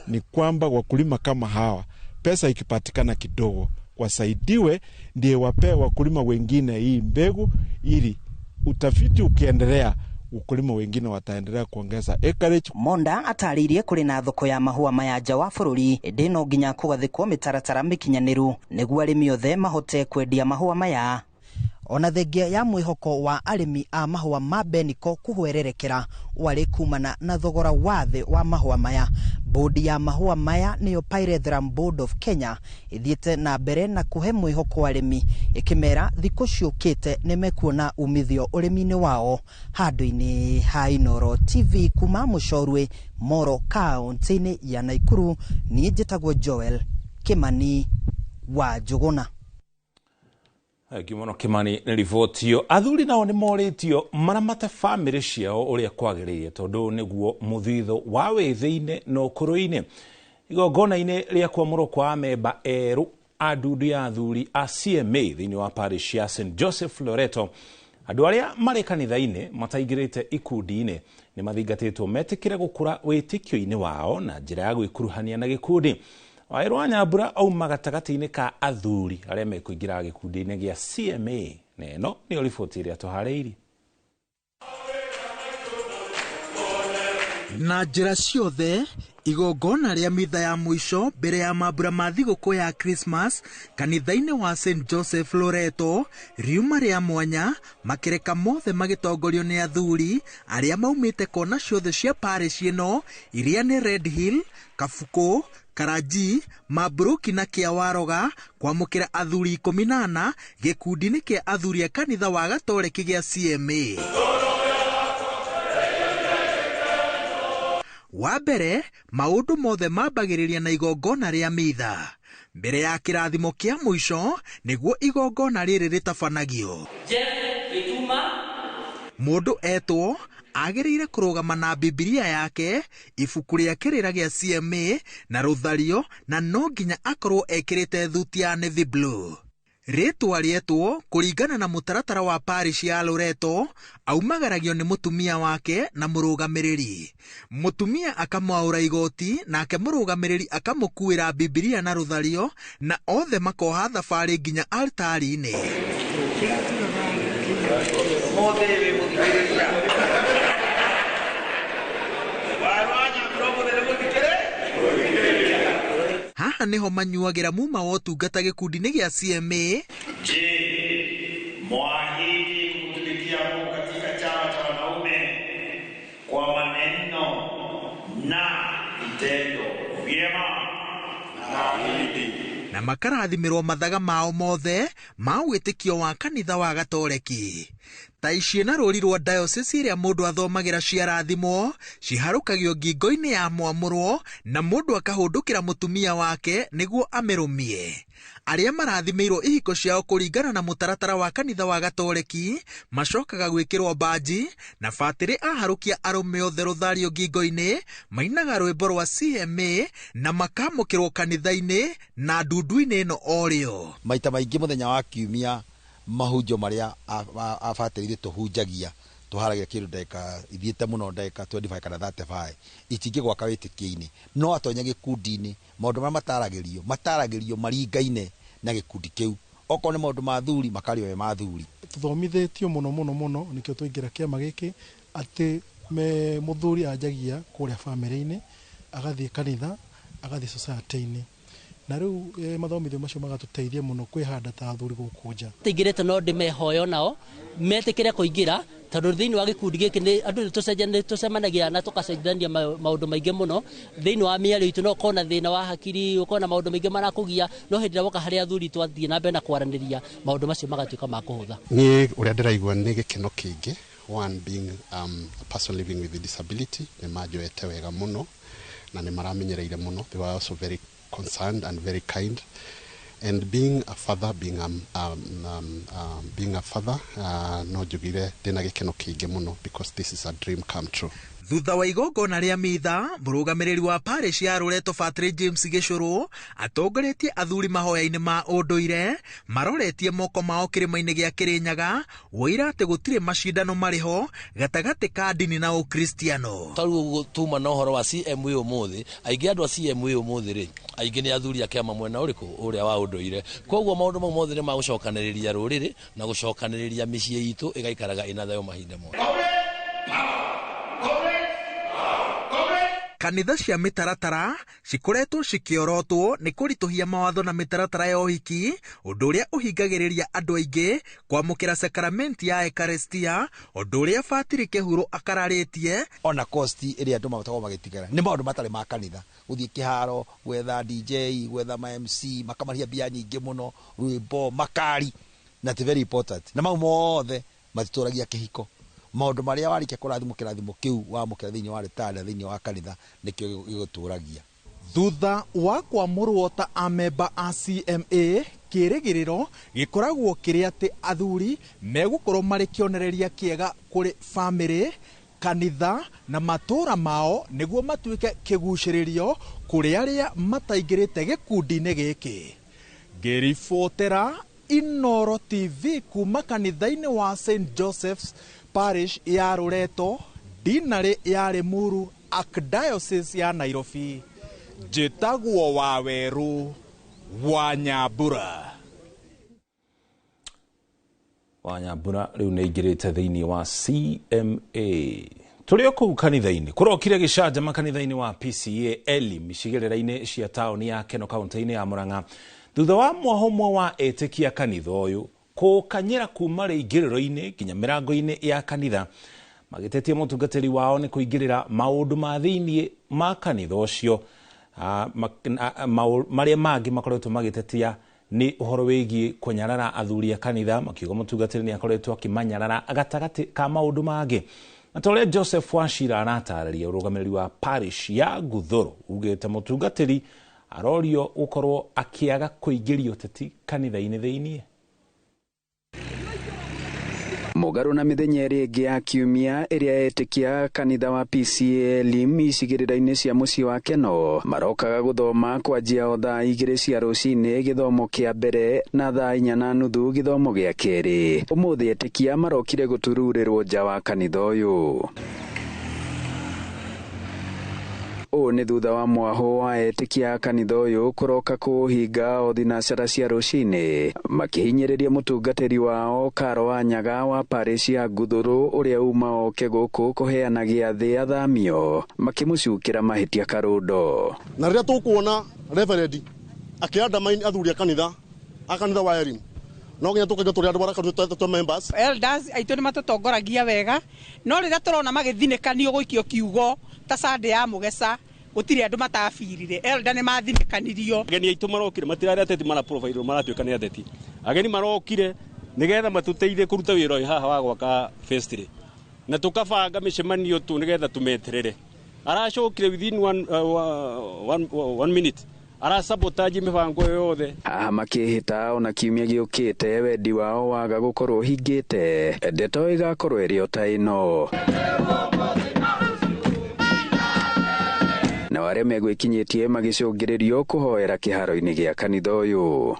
ni kwamba wakulima kama hawa pesa ikipatikana kidogo wasaidiwe, ndiye wape wakulima wengine hii mbegu, ili utafiti ukiendelea ukulima wengine wataendelea kuongeza acreage. Monda ataririe kuri na thoko ya mahua maya nja wa bururi indi no nginya kugathikwo mitaratara mikinyaniru niguo arimi othe mahote kwendia mahua maya. Ona thengia ya mwihoko wa arimi a mahua ma Benico kuhwererekera wari kumana na thogora wa thĩ wa mahua maya. Bodi ya mahua maya niyo Pyrethrum Board of Kenya ithiete na mbere na kuhe mwihoko arimi ikimera thikũ ciũkĩte nimekuona umithio ũrĩmi-inĩ wao. Handũ-inĩ ha Inooro TV kuma Mũcorwe, Moro kaunti-inĩ ya Naikuru, niĩ njĩtagwo Joel Kimani wa Njũgũna. Gimono Kimani ni ribotio. Athuri nao ni moritio maramate family ciao uria kwagiriire tondu niguo muthitho wa withiine no kuruine. Igongona-ini ria kwamũrwo kwa amemba eru adundu ya athuri a CMA thiini wa parish ya St Joseph Loreto. Andu aria mari kanitha-ini mataingirite ikundi-ini ni mathingatitwo metikire gukura witikio-ini wao na njira ya gwikuruhania na gikundi. Wairwa Nyambura auma gatagati-ini ka athuri aria mekuingira gikundi-ini gia CMA. Neno ni riboti iria tuharĩirie. Na njĩra ciothe igongona rĩa mitha ya mũico mbere ya mambura ma thigũkũ ya Christmas kanitha-inĩ wa St Joseph Loreto riuma rĩa mwanya makĩreka mothe magĩtongorio nĩ athuri arĩa maumĩte kona ciothe cia parish ĩno iria nĩ Red Hill, Kabuku, Karaji, Mabruki na Kĩawaroga kwamũkĩra athuri 14 gĩkundi-inĩ kĩa athuri a kanitha wa Gatoreki gĩa CMA. Wa mbere, maundu mothe mambagĩrĩria na igongona rĩa mitha. Mbere ya kĩrathimo kĩa mũico nĩguo igongona rĩrĩ rĩtabanagio. Mũndũ etwo agĩrĩire kũrũgama na Biblia yake, ibuku rĩa kĩrĩra gĩa CMA na rũthario, na no nginya akorwo ekĩrĩte thuti ya navy blue. Rĩtwa rĩetwo kũringana na mũtaratara wa parish ya Loreto aumagaragio nĩ mũtumia wake na mũrũgamĩrĩri. Mũtumia akamwaũra igoti nake mũrũgamĩrĩri akamũkuĩra Biblia na rũthario, na othe makoha thabarĩ nginya altari-inĩ. haha niho manyuagira muma wa ũtungata gĩkundi-inĩ gĩa CMA. Je, mwahidi kutumikia Mungu katika chama cha wanaume kwa maneno na vitendo vyema? Na makarathimirwo mathaga mao mothe ma wĩtĩkio wa kanitha wa Gatoleki. Ta ici na rũri rwa diocese ĩrĩa mũndũ athomagira ciarathimo ciharũkagio ngingo-inĩ ya mwamũrwo na mũndũ akahũndũkĩra mũtumia wake nĩguo amĩrũmie. Arĩa marathimĩirwo ihiko ciao kũringana na mũtaratara wa kanitha wa Gatoleki macokaga gwĩkĩrwo baji, na batĩrĩ aharũkia arũme othe rũthario ngingo-inĩ mainaga rwĩmbo rwa CMA na makamũkĩrwo kanitha-inĩ na ndundu-inĩ ĩno orĩo. Maita maingĩ mũthenya wa kiumia mahunjo marĩa abatĩrĩire tũhunjagia tũharagia kĩndũ ndagĩka ithiĩte mũno ndagĩka 25 kana 35 itingĩ gwaka wĩtĩkio-inĩ, no atonya gĩkundi-inĩ maũndũ marĩa mataragĩrio maringaine na gĩkundi kĩu. Okorwo nĩ maũndũ ma athuri makario me ma athuri. Tũthomithĩtio mũno nĩkĩo tũingĩra kĩama gĩkĩ atĩ mũthuri anjagia kũrĩa bamĩrĩ-inĩ, agathiĩ kanitha, agathiĩ society-inĩ. Na rĩu mathomithio macio magatũteithia mũno kwĩhanda ta athuri gũkũ nja. Tingĩrĩte no ndĩmehoyo nao metĩkĩre kũingĩra, tondũ thĩinĩ wa gĩkundi gĩkĩ nĩ andũ tũcemanagia na tũkacenjania maũndũ maingĩ mũno thĩinĩ wa mĩario itũ. No ũkorwo na thĩna wa hakiri, ũkorwo na maũndũ maingĩ marakũgia, no hĩndĩ ĩrĩa woka harĩ athuri twathiĩ na mbere na kwaranĩria maũndũ macio magatuĩka ma kũhũtha. Niĩ ũrĩa ndĩraigua nĩ gĩkeno kĩingĩ, one being a person living with a disability, nĩ manjoete wega mũno na nĩ maramenyereire mũno. They were also very concerned and very kind, and being a father, no njugire ndĩna gĩkeno kĩingĩ mũno because this is a dream come true. Thutha wa igongona rĩa mitha, mũrũgamĩrĩri wa parish ya Loreto Patrick James Gĩcũrũ atongoretie athuri mahoya-inĩ ma ũndũire, maroretie moko mao kĩrĩma-inĩ gĩa Kĩrĩnyaga woira atĩ gũtirĩ macindano marĩho gatagatĩ ka ndini na ũkristiano. Tarĩu tuma na ũhoro wa CMA ũmũthĩ, aingĩ andũ a CMA ũmũthĩ rĩ, aingĩ nĩ athuri a kĩama mwena ũrĩkũ ũrĩa wa ũndũire. Koguo maũndũ mau mothe nĩ magũcokanĩrĩria rũrĩrĩ na gũcokanĩrĩria mĩciĩ itũ ĩgaikaraga ĩna thayũ mahinda mothe. Kanitha cia mĩtaratara cikoretwo cikĩorotwo nĩ kũritũhia mawatho na mĩtaratara ya ũhiki, ũndũ ũrĩa ũhingagĩrĩria andũ aingĩ kwamũkĩra sakramenti ya ekarestia, ũndũ ũrĩa Patrick Kĩhuro akararĩtie. Ona kosti ĩrĩa andũ mabatagwo magĩtigara nĩ maũndũ matarĩ ma kanitha, gũthiĩ kĩharo, gwetha DJ, gwetha ma MC, makamarĩha mbia nyingĩ mũno, rwĩmbo, makari, na ti very important. Na mau mothe matitũragia kĩhiko. Maũndũ marĩa warĩkia kũrathimwo kĩrathimo kĩu wamũkĩra thĩinĩ wa rĩtana thĩinĩ wa kanitha nĩkĩo gĩgũtũragia. Thutha wa kwamũrwo ta amemba a CMA, kĩrĩgĩrĩro gĩkoragwo kĩrĩ atĩ athuri megũkorwo marĩ kĩonereria kĩega kũrĩ bamĩrĩ, kanitha na matũra mao nĩguo matuĩke kĩgucĩrĩrio kũrĩ arĩa mataingĩrĩte gĩkundi-inĩ gĩkĩ. Ngĩribotera Inooro TV kuma kanitha-inĩ wa St Joseph's Parish ya Loreto, dinarĩ ya Limuru, Archdiocese ya Nairobi, njĩtagwo Waweru wa Nyambura. Wa Nyambura rĩu nĩ aingĩrĩte thĩinĩ wa CMA. Tũrĩ o kũu kanitha-inĩ kũrokire gĩcanjama kanitha-inĩ wa PCA Elim icigĩrĩra-inĩ cia taũni ya Keno kaũntĩ-inĩ ya Murang'a, thutha wa mwahomwo wa etĩkia kanitha ũyũ kũkanyĩra kuma rĩingĩrĩro-inĩ nginya mĩrango-inĩ ya kanitha, magĩtetie mũtungatĩri wao nĩ kũingĩrĩra maũndũ ma thĩinĩ ma kanitha ũcio, marĩa mangĩ makoretwo magĩtetia nĩ ũhoro wĩgiĩ kũnyarara athuri a kanitha, makiuga mũtungatĩri nĩ akoretwo akĩmanyarara gatagatĩ ka maũndũ mangĩ. Na ta ũrĩa Joseph Wachira aratarĩria, ũrũgamĩrĩri wa parish ya Guthũrũ ugĩte mũtungatĩri arorio gũkorwo akĩaga kũingĩria ũteti kanitha-inĩ thĩinĩ. Mũgarũ na mĩthenya ĩrĩ ĩngĩ ya kiumia ĩrĩa etĩkia kanitha wa PCA Elim icigĩrĩra-inĩ cia mũciĩ wa Keno marokaga gũthoma kwanjia o thaa 2 cia rũcinĩ gĩthomo kĩa mbere na thaa 4:30 gĩthomo gĩa kerĩ. Ũmũthĩ etĩkia marokire gũtururĩrwo nja wa kanitha ũyũ. Ũũ nĩ thutha wa mwaho wa etĩkia kanitha ũyũ kũroka kũhinga o thinacara cia rũcinĩ, makĩhinyĩrĩria mũtungatĩri wao Karo wa Nyaga wa parish ya Guthũrũ ũrĩa uma oke gũkũ kũheana gĩathĩ athamio, makĩmũcukĩra mahĩtia karũndo. Na rĩrĩa tũkuona reverend akianda main athuri kanitha wa elimu no nginya tukaga turi andu baraka tu members elders aitu ni matutongoragia wega no rira turona magithinekanio guikio kiugo ta sande ya mugesa gutiri andu matafirire elder ni mathinekanirio ageni aitu marokire matirari ateti mara profile maratuika ni ateti ageni marokire nigetha matuteithie kuruta wira uyu haha wa gwaka festival na tukabanga micemanio tu nigetha tumeterere aracokire within one minute ara sabotage mibango yothe makihita ona kiumia giukite wendi wao waga gukorwo hingite ndeto igakorwo iri otaino na wale megwikinyitie magicungiririo kuhoera kiharo-ini gia kanitha uyu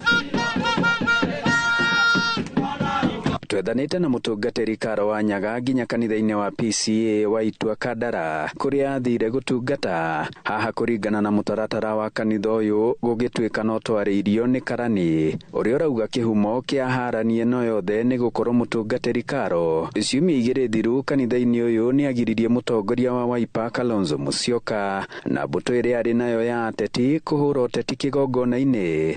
twethanite na mutungatiri Karo wa Nyaga nginya kanitha-ini wa PCA wa Itua Kandara kuria athire gutungata haha kuringana na mutaratara wa kanitha uyu gugituika no twariirio ni karani uria urauga kihumo kia harani ino yothe ni gukorwo mutungatiri Karo ciumia igiri thiru kanitha-ini uyu ni agiririe mutongoria wa Wiper Kalonzo Musyoka na mbuto iria ari nayo ya ateti kuhura uteti kigongona-ini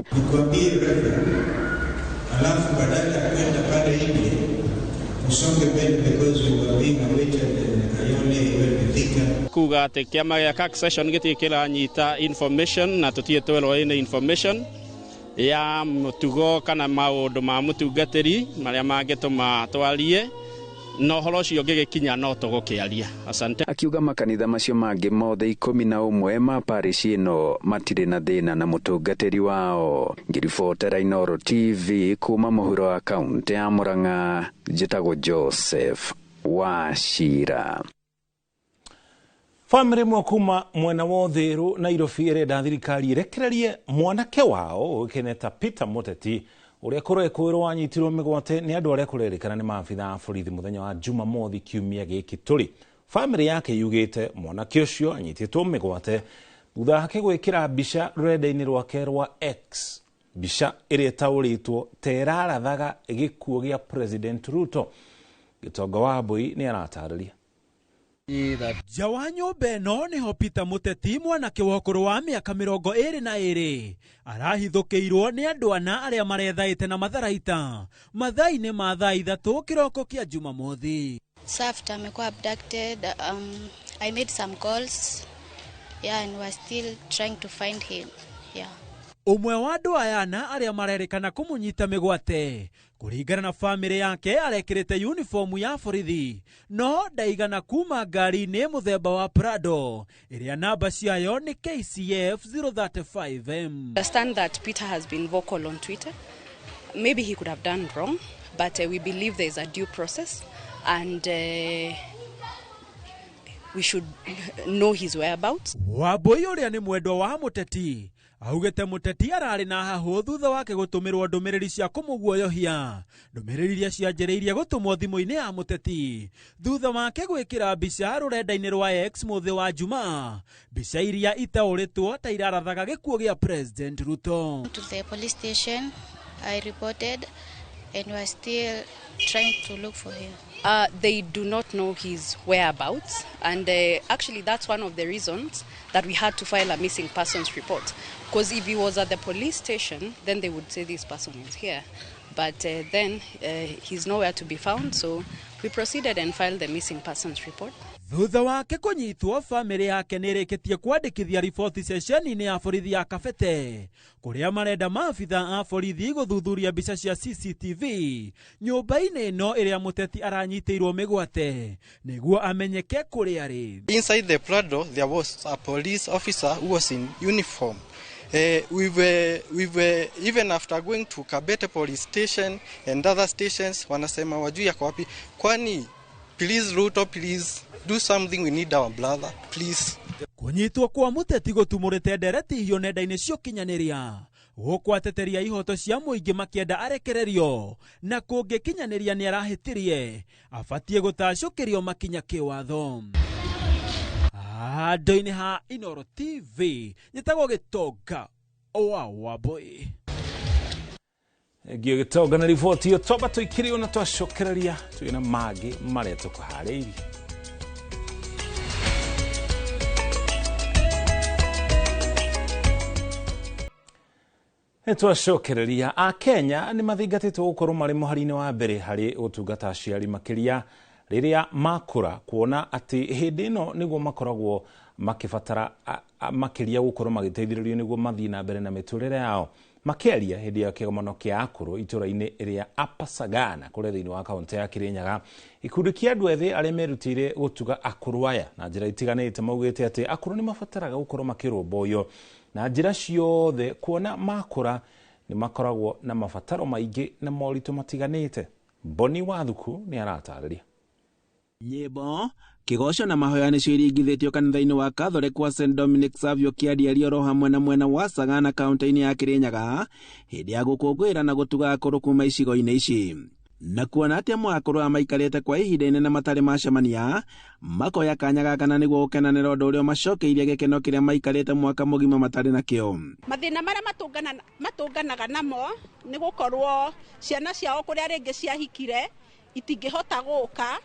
alafu badala kwenda pale nje usonge mbele because we were being awaited and Kayole wemefika kuga ati kiama ya CAC session gitikira nyita information na tutie twelwo ine information ya mutugo kana maundu ma mutungatiri maria mangituma twarie no horo cio gigikinya no tugukiaria asante akiuga makanitha macio mangi mothe 11 ma parish ino matire na thina na mutungatiri wao ngiribotera Inooro TV kuma muhuro wa kaunti ya Murang'a njitagwo Joseph Wachira. Family mwakuma mwena wa Uthiru Nairobi irenda thirikari irekererie mwanake wao ukeneta Peter Muteti uria kurekwirwo anyitirwo migwate ni andu aria kurerikana ni maabitha a borithi muthenya wa Jumamothi kiumia giki turi. Family yake yugite mwanake ucio anyititwo migwate thutha wake gwikira mbica rurenda-ini rwake rwa X, mbica iria tauritwo terarathaga gikuo gia President Ruto. Gitonga wa Mbui ni aratariria ja wa nyumba ĩno nĩho Peter Muteti mwanake wa ũkũrũ wa mĩaka 22 arahithũkĩirwo nĩ andũ ana arĩa marethaĩte na matharaita mathaa-inĩ ma thaa 3 kĩroko kĩa Jumamothi. After amekuwa abducted, I made some calls, and we're still trying to find him. Umwe wa andũ aya ana arĩa marerĩkana kũmũnyita mĩgwate kũringana na family yake arekĩrĩte uniform ya borithi no ndaigana kuma ngari-inĩ mũthemba wa Prado ĩrĩa namba ciayo ni KCF 035M. Understand that Peter has been vocal on Twitter. Maybe he could have done wrong, but we believe there is a due process and we should know his whereabouts. Wambui ũrĩa nĩ mwendwa wa Muteti augete Muteti arari na hahu thutha wake gutumirwo ndumiriri cia kumuguoyohia ndumiriri iria cianjĩrĩirie gutumwo thimũ-inĩ ya Muteti thutha wake gwikira mbica rurenda-inĩ rwa X muthi wa Juma, mbica iria itaũrĩtwo ta irarathaga gĩkuo gĩa President Ruto. To the police station, I reported and we are still trying to look for him. They do not know his whereabouts, and actually that's one of the reasons that we had to file a missing persons report, because if he was at the police station then they would say this person is here, but then he's nowhere to be found, so we proceeded and filed the missing persons report. Thutha wake kunyitwo family yake nĩrĩkĩtie kwandĩkithia riboti ceceni-inĩ ya borithi ya Kabete kũrĩa marenda maabitha a borithi gũthuthuria mbica cia CCTV nyũmba-inĩ ĩno ĩrĩa Muteti aranyitĩirwo mĩgwate nĩguo amenyeke kũrĩa arĩ. Inside the Prado there was a police officer who was in uniform. We were even after going to Kabete police station and other stations wanasema wajui yako wapi, kwani please Ruto, please do something, we need our brother, please. Kunyitwo kwa Muteti gutumũrĩte nderetihio nenda-inĩ cia ũkinyanĩria gũkwateteria ihoto cia mũingĩ makĩenda arekererio na kũngĩkinyanĩria nĩ arahĩtirie abatie gũtacũkĩrio makinya kĩwatho. Handũ-inĩ ha Inooro TV nyitagwo Gitonga wa Wambui. Gitonga na riboti yo toba tuikirio na twacokereria twina mangĩ marĩa tũkũharĩirie. Twacokereria a Kenya ni mathingatitwo gukorwo mari muhari-ini wa mbere hari utungata aciari makiria riria makura kuona ati hindi ino niguo makoragwo makibatara makiria gukorwo magiteithiririo niguo mathii na mbere na miturire yao makeria hindi ya kigomano kia akuru itura-ini iria Apasagana kure thiini wa kaunti ya Kirinyaga. Ikundi kia andu ethi aria merutire gutuga akuru aya na njira itiganite maugite ati akuru ni mabataraga gukorwo makirumboyo na njira ciothe kuona makura ni makoragwo na mabataro maingi na moritu matiganite. Boni Wathuku ni aratariria. Nyimbo kigoco na mahoya ni cio iringithitio kanitha-ini wa Catholic wa St Dominic Savio Kiaria ro hamwe na mwena wa Sagana kaunti-ini ya Kirinyaga hindi ya gukungwira na gutuga akuru kuma icigo-ini ici. Na kuona atia mwakuru amaikarite kwa ihinda inene matari macemania makoya kanya gaka na niguo gukenanira undu uria macokeirie gikeno kiria maikarite mwaka mugima matari nakio. Mathina maria matunganaga namo ni gukorwo ciana ciao kuria ringi ciahikire itingihota guka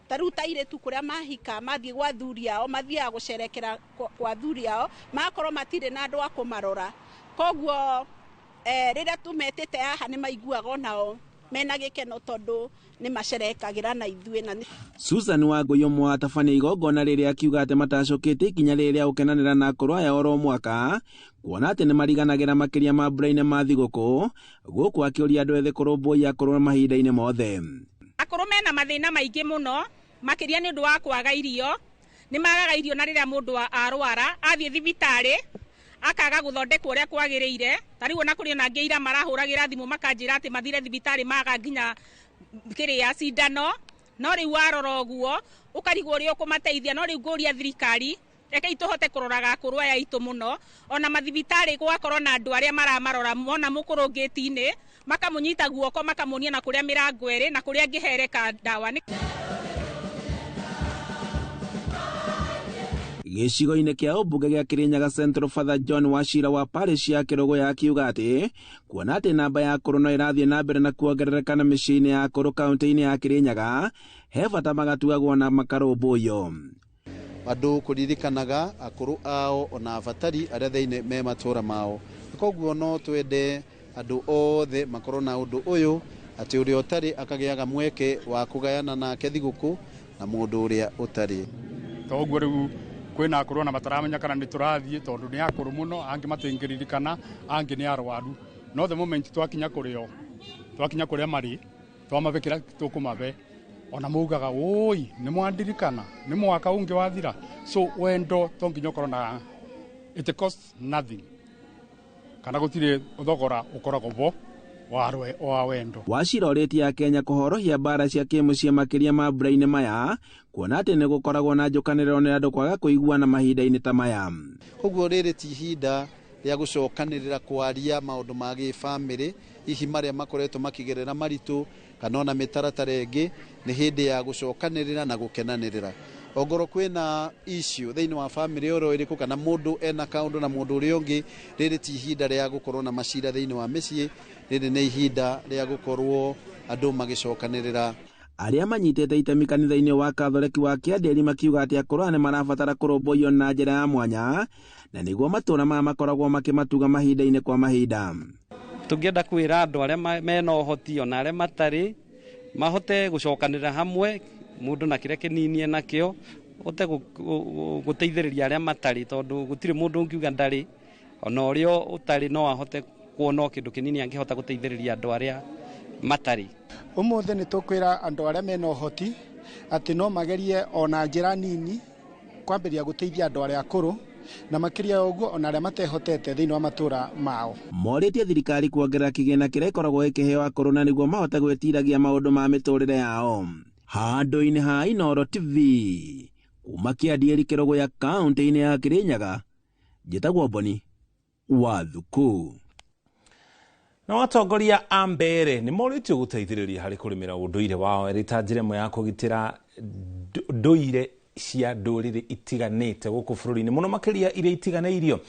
taru tairetu kuria mahika mathie gwa thuri ao mathiaga gucerekera kwa thuri ao makorwo matire na andu akumarora koguo riria tumetete haha ni maiguaga onao mena gikeno tondu ni macerekagira na ithue na Susan Wangũyũ mwatabania igongona riria akiuga ati matacokete ikinya riria gukenanira na akuru aya oro mwaka kuona ati ni mariganagira makiria mambura-ini ma thigũkũ guku akiuria andu ethi kurumbuia akuru mahinda-ini mothe. Akuru mena mathina maingi muno makiria ni undu wa kwaga irio ni magaga irio na riria mundu arwara athie thibitari akaga guthondekwo uria kwagiriire tariu na kuri na ngeira marahuragira thimu makanjira ati mathire thibitari maga nginya kiria cindano no riu warora uguo ukarigwo uri ukumateithia no riu nguria thirikari reke ituhote kuroraga akuru aya itu muno ona mathibitari gwakorwo na andu aria maramarora mona mukuru ngeti-ini makamunyita guoko makamunia na kuria mirango eri na kuria ngihereka dawa. Gicigo-ini kia ubunge gia Kirinyaga Central Father John Wachira wa parish ya Kirogo ya kiuga ati kuona ati namba ya akuru no irathie na mbere na kuongerereka na micini ya akuru kaunti-ini ya Kirinyaga he bata magatuagwo na makarumbuyo. Andu kuririkanaga akuru ao ona abatari aria thiini me matura mao koguo no twende andu othe makorwo na undu uyu ati uria utari akagiaga mweke wa kugayana nake thiguku na mundu uria utari koguo riu kwina akuru na mataramenya kana ni turathie tondu ni akuru muno angi matingiririkana angi ni arwaru no the moment twakinya kuria mari twamabikira tukumabe ona mugaga oi ni mwandirikana ni mwaka ungi wathira so wendo tonginya korona it costs nothing kana gutire uthogora ukoragwo bo wa wendo. Wachira oritie Kenya kuhorohia mbara cia kimucia makiria mambura-ini maya kuona ati ni gukoragwo na njukaniriro ni andu kwaga kuiguana mahinda-ini ta maya. Koguo riri ti ihinda ria gucokanirira kwaria maundu ma gifamily hihi maria makoretwo makigerera maritu kana ona mitaratara ingi ni hindi ya gucokanirira na gukenanirira ogoro kwina issue thiini wa family oro iriku kana mundu ena kaundu na mundu uri ungi riri ti ihinda ria gukorwo na macira thiini wa micii riri ni ihinda ria gukorwo andu magicokanirira. Aria manyitete itemi kanitha-ini wa Catholic wa Kiaria makiuga ati akuru ni marabatara kurumbuio na njira ya mwanya na niguo matura maya makoragwo makimatuga mahinda-ini kwa mahinda. Tungienda kwira andu aria mena uhoti ona aria matari mahote gucokanirira hamwe mundu na kiria kinini nakio ote guteithiriria aria matari tondu gutire mundu ungiuga ndari ona urio utari no ahote kuona kindu kinini angihota guteithiriria andu aria matari. Umuthi ni tukwira andu aria mena uhoti ati no magerie ona njira nini kwambiria guteithia andu aria akuru na makiria uguo ona aria matehotete thiini wa matura mao. Moritie thirikari kuongerera kigina kiria ikoragwo ikiheo akuru na niguo mahote gwitiragia maundu ma miturire yao. Handu-ini ha Inooro TV kuma Kiaria Kirogo ya kaunti-ini ya Kirinyaga njitagwo Boni Wathuku. Na watongoria a mbere ni moritio guteithiriria hari kurimira unduire wao eri ta njira imwe ya kugitira nduire cia ndurire itiganite guku bururi-ini muno makiria iria itiganeirio.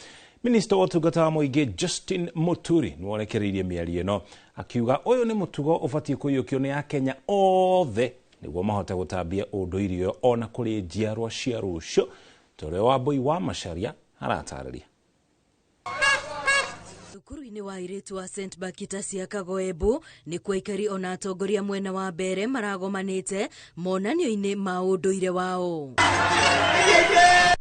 Minister wa Ũtungata wa Mũingĩ Justin Muturi ni worekereirie miario ino akiuga uyu ni mutugo ubatie kuyukio ni Akenya othe niguo mahote gutambia unduire uyo ona kuri njiarwa cia rucio. Tore wa Boi wa Macharia aratariria. Thukuru-inĩ wa airĩtu wa St. Bakita Kagoebu nĩ kwa aikari ona atongoria mwena wa mbere maragomanĩte monanio-inĩ ma ũndũire wao.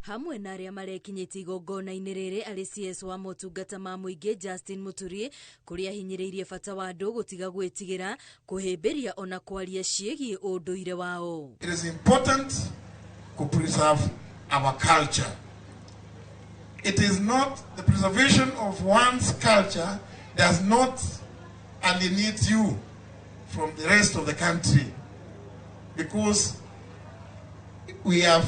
Hamwe na arĩa marekinyĩtie igongona-inĩ rĩrĩ arĩ CS wa motungata ma mũingĩ Justin Muturi, kũrĩa hinyĩrĩirie bata wa andũ gũtiga gwĩtigĩra kũhĩmbĩria ona kwaria ciĩgiĩ ũndũire wao. It is important to preserve our culture. It is not the preservation of one's culture does not alienate you from the rest of the country, because we have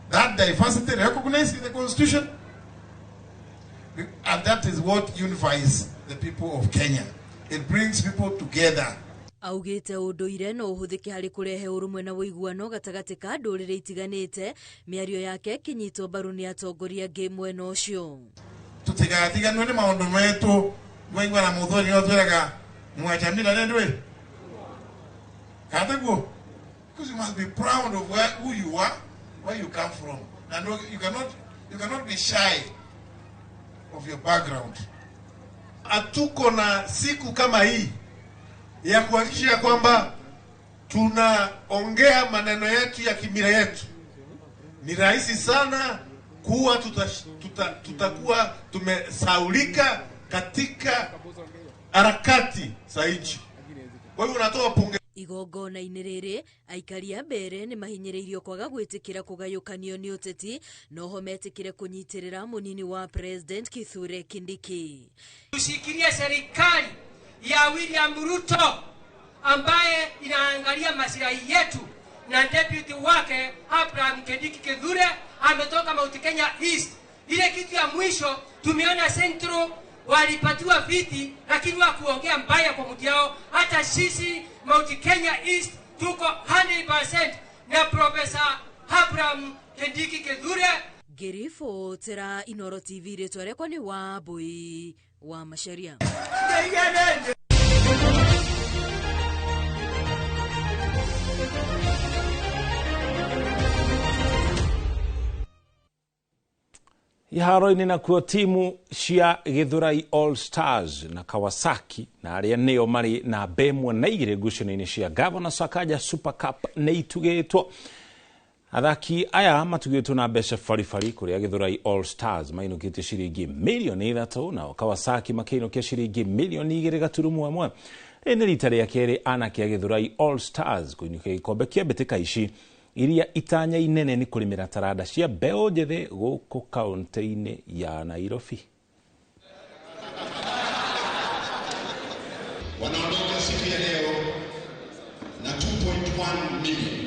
that diversity recognized in the Constitution, and that is what unifies the people of Kenya. It brings people together. Augite ũndũire no ũhũthĩke harĩ kũrehe ũrũmwe na ũiguano gatagatĩ ka ndũrĩrĩ itiganĩte, mĩario yake kĩnyitwo mbaru nĩ atongoria angĩ mwena ũcio. Tũtigatiganwo nĩ maũndũ metũ mwaigua na mũthuri no twĩraga mwachamira nĩndwe kataguo, because you must be proud of who you are, where you come from, and you cannot be shy of your background. Atuko na siku kama hii ya kuhakikisha kwamba tunaongea maneno yetu ya kimila yetu. Ni rahisi sana kuwa tutakuwa tumesaulika katika harakati za nchi. Kwa hiyo unatoa pongezi. Igongona-inĩ rĩrĩ aikari a mbere nĩ mahinyĩrĩirio kwaga gwĩtĩkĩra kũgayũkanio nĩ ũteti, noho metĩkĩre kũnyitĩrĩra mũnini wa President Kithure Kindiki. Tushikilie serikali ya William Ruto ambaye inaangalia maslahi yetu, na deputy wake Abraham Kindiki Kithure ametoka Mount Kenya East. Ile kitu ya mwisho tumeona Central walipatiwa viti lakini wa kuongea mbaya kwa mtu yao. Hata sisi Mount Kenya East tuko 100% na Professor Abraham Kindiki Kithure. Gerifo tera Inoro TV retware kwa ni wa boy wa Masharia. Iharo-inĩ nakuo timu cia Githurai All Stars na Kawasaki na arĩa nĩo marĩ na mbemwe na igĩrĩ ngucanio-inĩ cia Governor Sakaja Super Cup nĩ itugĩtwo. Athaki aya matugĩtwo na mbeca baribari, kũrĩa Githurai All Stars mainũkĩtie ciringi milioni 3 na Kawasaki makĩinũkia ciringi milioni 2.1. Nĩ rita rĩa kerĩ anake a Githurai All Stars kũinũkia gĩkombe kĩa mbĩtĩka ici iria itanya inene nĩ kũrĩmĩra taranda cia mbeũ njĩthĩ gũkũ kaunti-inĩ ya Nairobi. Wanaondoka siku ya leo na 2.1 million.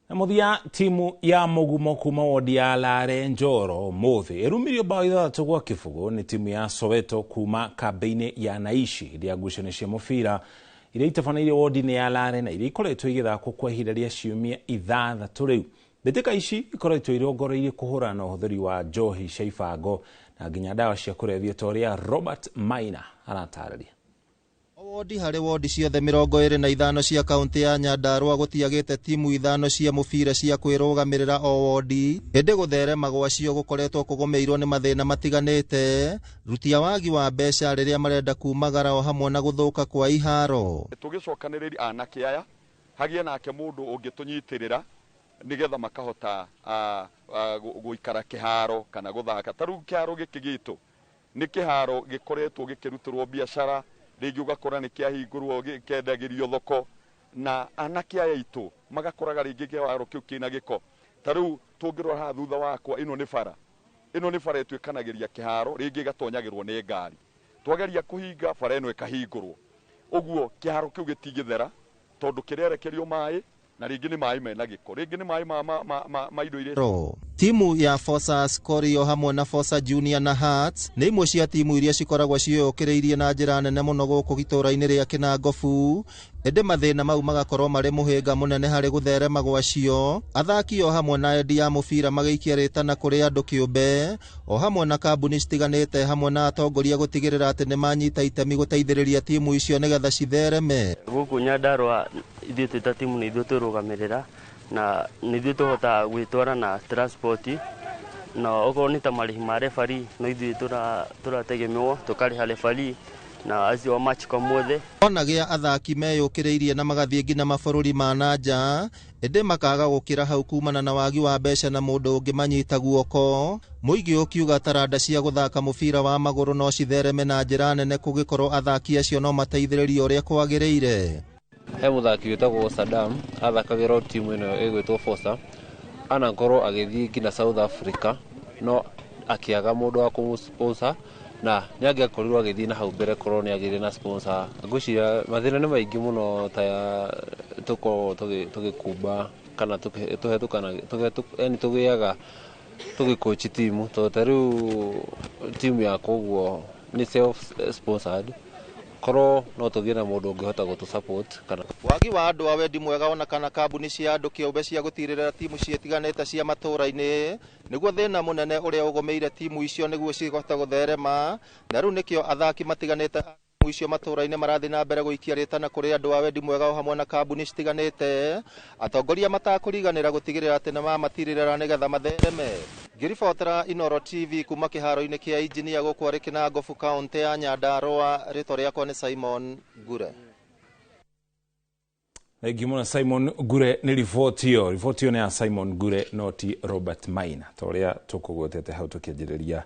Na muthia timu ya Mugumo kuma wodi ya Lare Njoro mũthĩ ĩrumirio bao 3 gwa kĩbũgũ nĩ timu ya Soweto kuma kambĩ-inĩ ya Naishi hĩndĩ ngucanio cia mũbira iria itabanĩire wodi-inĩ ya Lare na iria ikoretwo igĩthakwo kwa ihinda rĩa ciumia 6 rĩu. Mbĩtĩka ici ikoretwo irongoreirie kũhũrana na ũhũthĩri wa njohi cia ibango na nginya ndawa cia kũrebia ta ũrĩa Robert Maina aratarĩria. Wodi harĩ wodi ciothe 25 cia kaunti ya Nyandarua gũtiagĩte timu 5 cia mũbira cia kwĩrũgamĩrĩra o wodi. Hĩndĩ gũtherema gwacio gũkoretwo kũgũmĩirwo nĩ mathĩna matiganĩte, rutia wagi wa mbeca rĩrĩa marenda kumagara o hamwe na gũthũka kwa iharo. Tũgĩcokanĩrĩria anake aya hagie nake mũndũ ũngĩtũnyitĩrĩra nigetha makahota gũikara kĩharo kana gũthaka. Tarĩu kĩharo gĩkĩ gitũ nĩ kĩharo gĩkoretwo gĩkĩrutĩrwo biacara, rĩngĩ ũgakora nĩ kĩahingũrwo gĩkendagĩrio thoko, na anake aya itũ magakoraga rĩngĩ kĩharo kĩu kĩna gĩko. Tarĩu tũngĩrora haha thutha wakwa ĩno nĩ bara ĩtuĩkanagĩria kĩharo, rĩngĩ ĩgatonyagĩrwo nĩ ngari. Twageria kũhinga bara ĩno ĩkahingũrwo. Ũguo kĩharo kĩu gĩtingĩthera tondũ kĩrerekerio maĩ, na rĩngĩ nĩ maĩ mena gĩko, rĩngĩ nĩ maĩ ma indo iria. Timu ya Forces Korio hamwe na Forces Junior na Hearts nĩ imwe cia timu iria cikoragwo ciĩyũkĩrĩirie na njĩra nene mũno gũkũ gĩtũũra-inĩ rĩa Kinangobu. Ĩndĩ mathĩna mau magakorwo marĩ mũhĩnga mũnene harĩ gũtherema gwacio. Athaki o hamwe na endi ya mũbira magĩikia rĩtana kũrĩ andũ kĩũmbe, o hamwe na kambuni citiganĩte hamwe na atongoria gũtigĩrĩra atĩ nĩ manyita itemi gũteithĩrĩria timu icio nĩgetha cithereme. Gũkũ Nyandarua ithuĩ twĩ ta timu nĩ ithuĩ twĩrũgamĩrĩra na nĩ ithuĩ tũhotaga gwĩtwara na transport na okorwo nĩ ta marĩhi ma referee no ithuĩ tũrategemewo tũkarĩha referee na acio match kwa mothe. Onagia athaki meyũkĩrĩirie na magathiĩ nginya mabũrũri ma nanja ĩndĩ makaga gũkĩra hau kumana na wagi wa mbeca na mũndũ ũngĩ manyita guoko. Mũingĩ ũkiuga taranda cia gũthaka mũbira wa magũrũ no cithereme na njĩra nene kũgĩkorwo athaki acio no mateithĩrĩrie ũrĩa kwagĩrĩire. He mũthaki wĩtagwo Saddam athakagĩra timu ĩno ĩgwĩtwo Fosa, anakorwo agĩthiĩ nginya South Africa no akĩaga mũndũ wa kũmũsponsor na nĩangĩakorirwo agĩthiĩ na hau mbere korwo nĩagĩrĩ na sponsor. Ngwĩciria mathĩna nĩ maingĩ mũno ta tũgĩkumba kana yani tũgĩaga tũgĩcoach timu tondũ ta rĩu timu yakwa ũguo nĩ self sponsored korwo no tũgĩe na mũndũ ũngĩhota gũtũ-support kana wagi wa andũ a wendi mwega ona kana kambuni cia andũ kĩũmbe cia gũtirĩrĩra timu ciĩtiganĩte cia matũũra-inĩ nĩguo thĩna mũnene ũrĩa ũgomeire timu icio nĩguo cihota gũtherema, na rĩu nĩkĩo athaki matiganĩte timu icio matũũra-inĩ marathiĩ na mbere gũikia rĩtana kũrĩ andũ a wendi mwega o hamwe na kambuni citiganĩte, atongoria matakũriganĩra gũtigĩrĩra atĩ nĩmamatirĩrĩra nĩgetha mathereme. Ngĩribotera Inooro TV kuma kĩharo-inĩ kĩa injinia gũkũ arĩ Kinangofu kaũntĩ ya Nyandarua, rĩtwa rĩakwa nĩ Simon Ngure. Gimona Simon Ngure nĩ riboti ĩyo nĩ ya Simon Ngure no ti Robert Maina ta ũrĩa tũkũgwetete hau tũkĩanjĩrĩria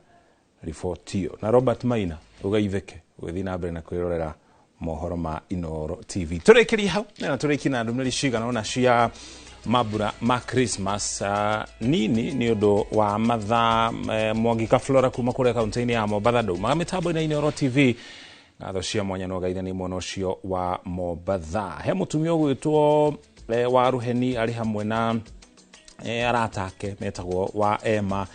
riboti ĩyo. Na Robert Maina ũgeithĩke ũgĩthiĩ na mbere na kwĩrorera mohoro ma Inooro TV. Tũrĩkĩrie hau na tũrĩkie na ndũmĩrĩri cigana ona cia mambura ma Christmas nini nĩ ũndũ wa mathaa Mwangika Flora kuma kũrĩa kaunti-inĩ ya Mombatha ndaumaga mĩtambo-inĩ Inooro TV ngatho cia mwanya no gaithani mwena ũcio wa Mombatha. He mũtumia ũgwĩtwo wa Ruheni arĩ hamwe na aratake metagwo wa Emma,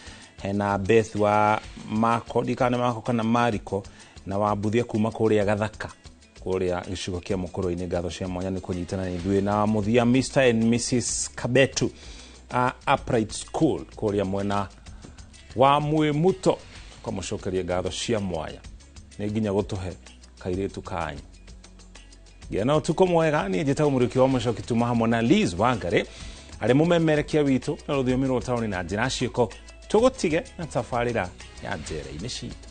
hena Beth wa Mako ndikane Mako kana Mariko na wa Mbuthia kuma kũrĩa Gathaka kũrĩa gĩcigo kĩa Mũkũrũ-inĩ. Ngatho cia mwanya nĩ kũnyitana na ithuĩ na mũthia Mr and Mrs Kabetu Upright School kũrĩa mwena wa Mwĩmuto kwa mũcokeria ngatho cia mwanya nĩ nginya gũtũhe kairĩtu kanyu. Gĩana ũtukũ mwega niĩ njĩtagwo Mũriũki wa Mũcoki tuma hamwe na Liz Wangari arĩ mũmemerekia witũ na rũthiomi rwa taũni na njĩra ciĩko tũgũtige na tabarĩra ya njĩra-inĩ citũ.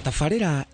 Tabarĩra ya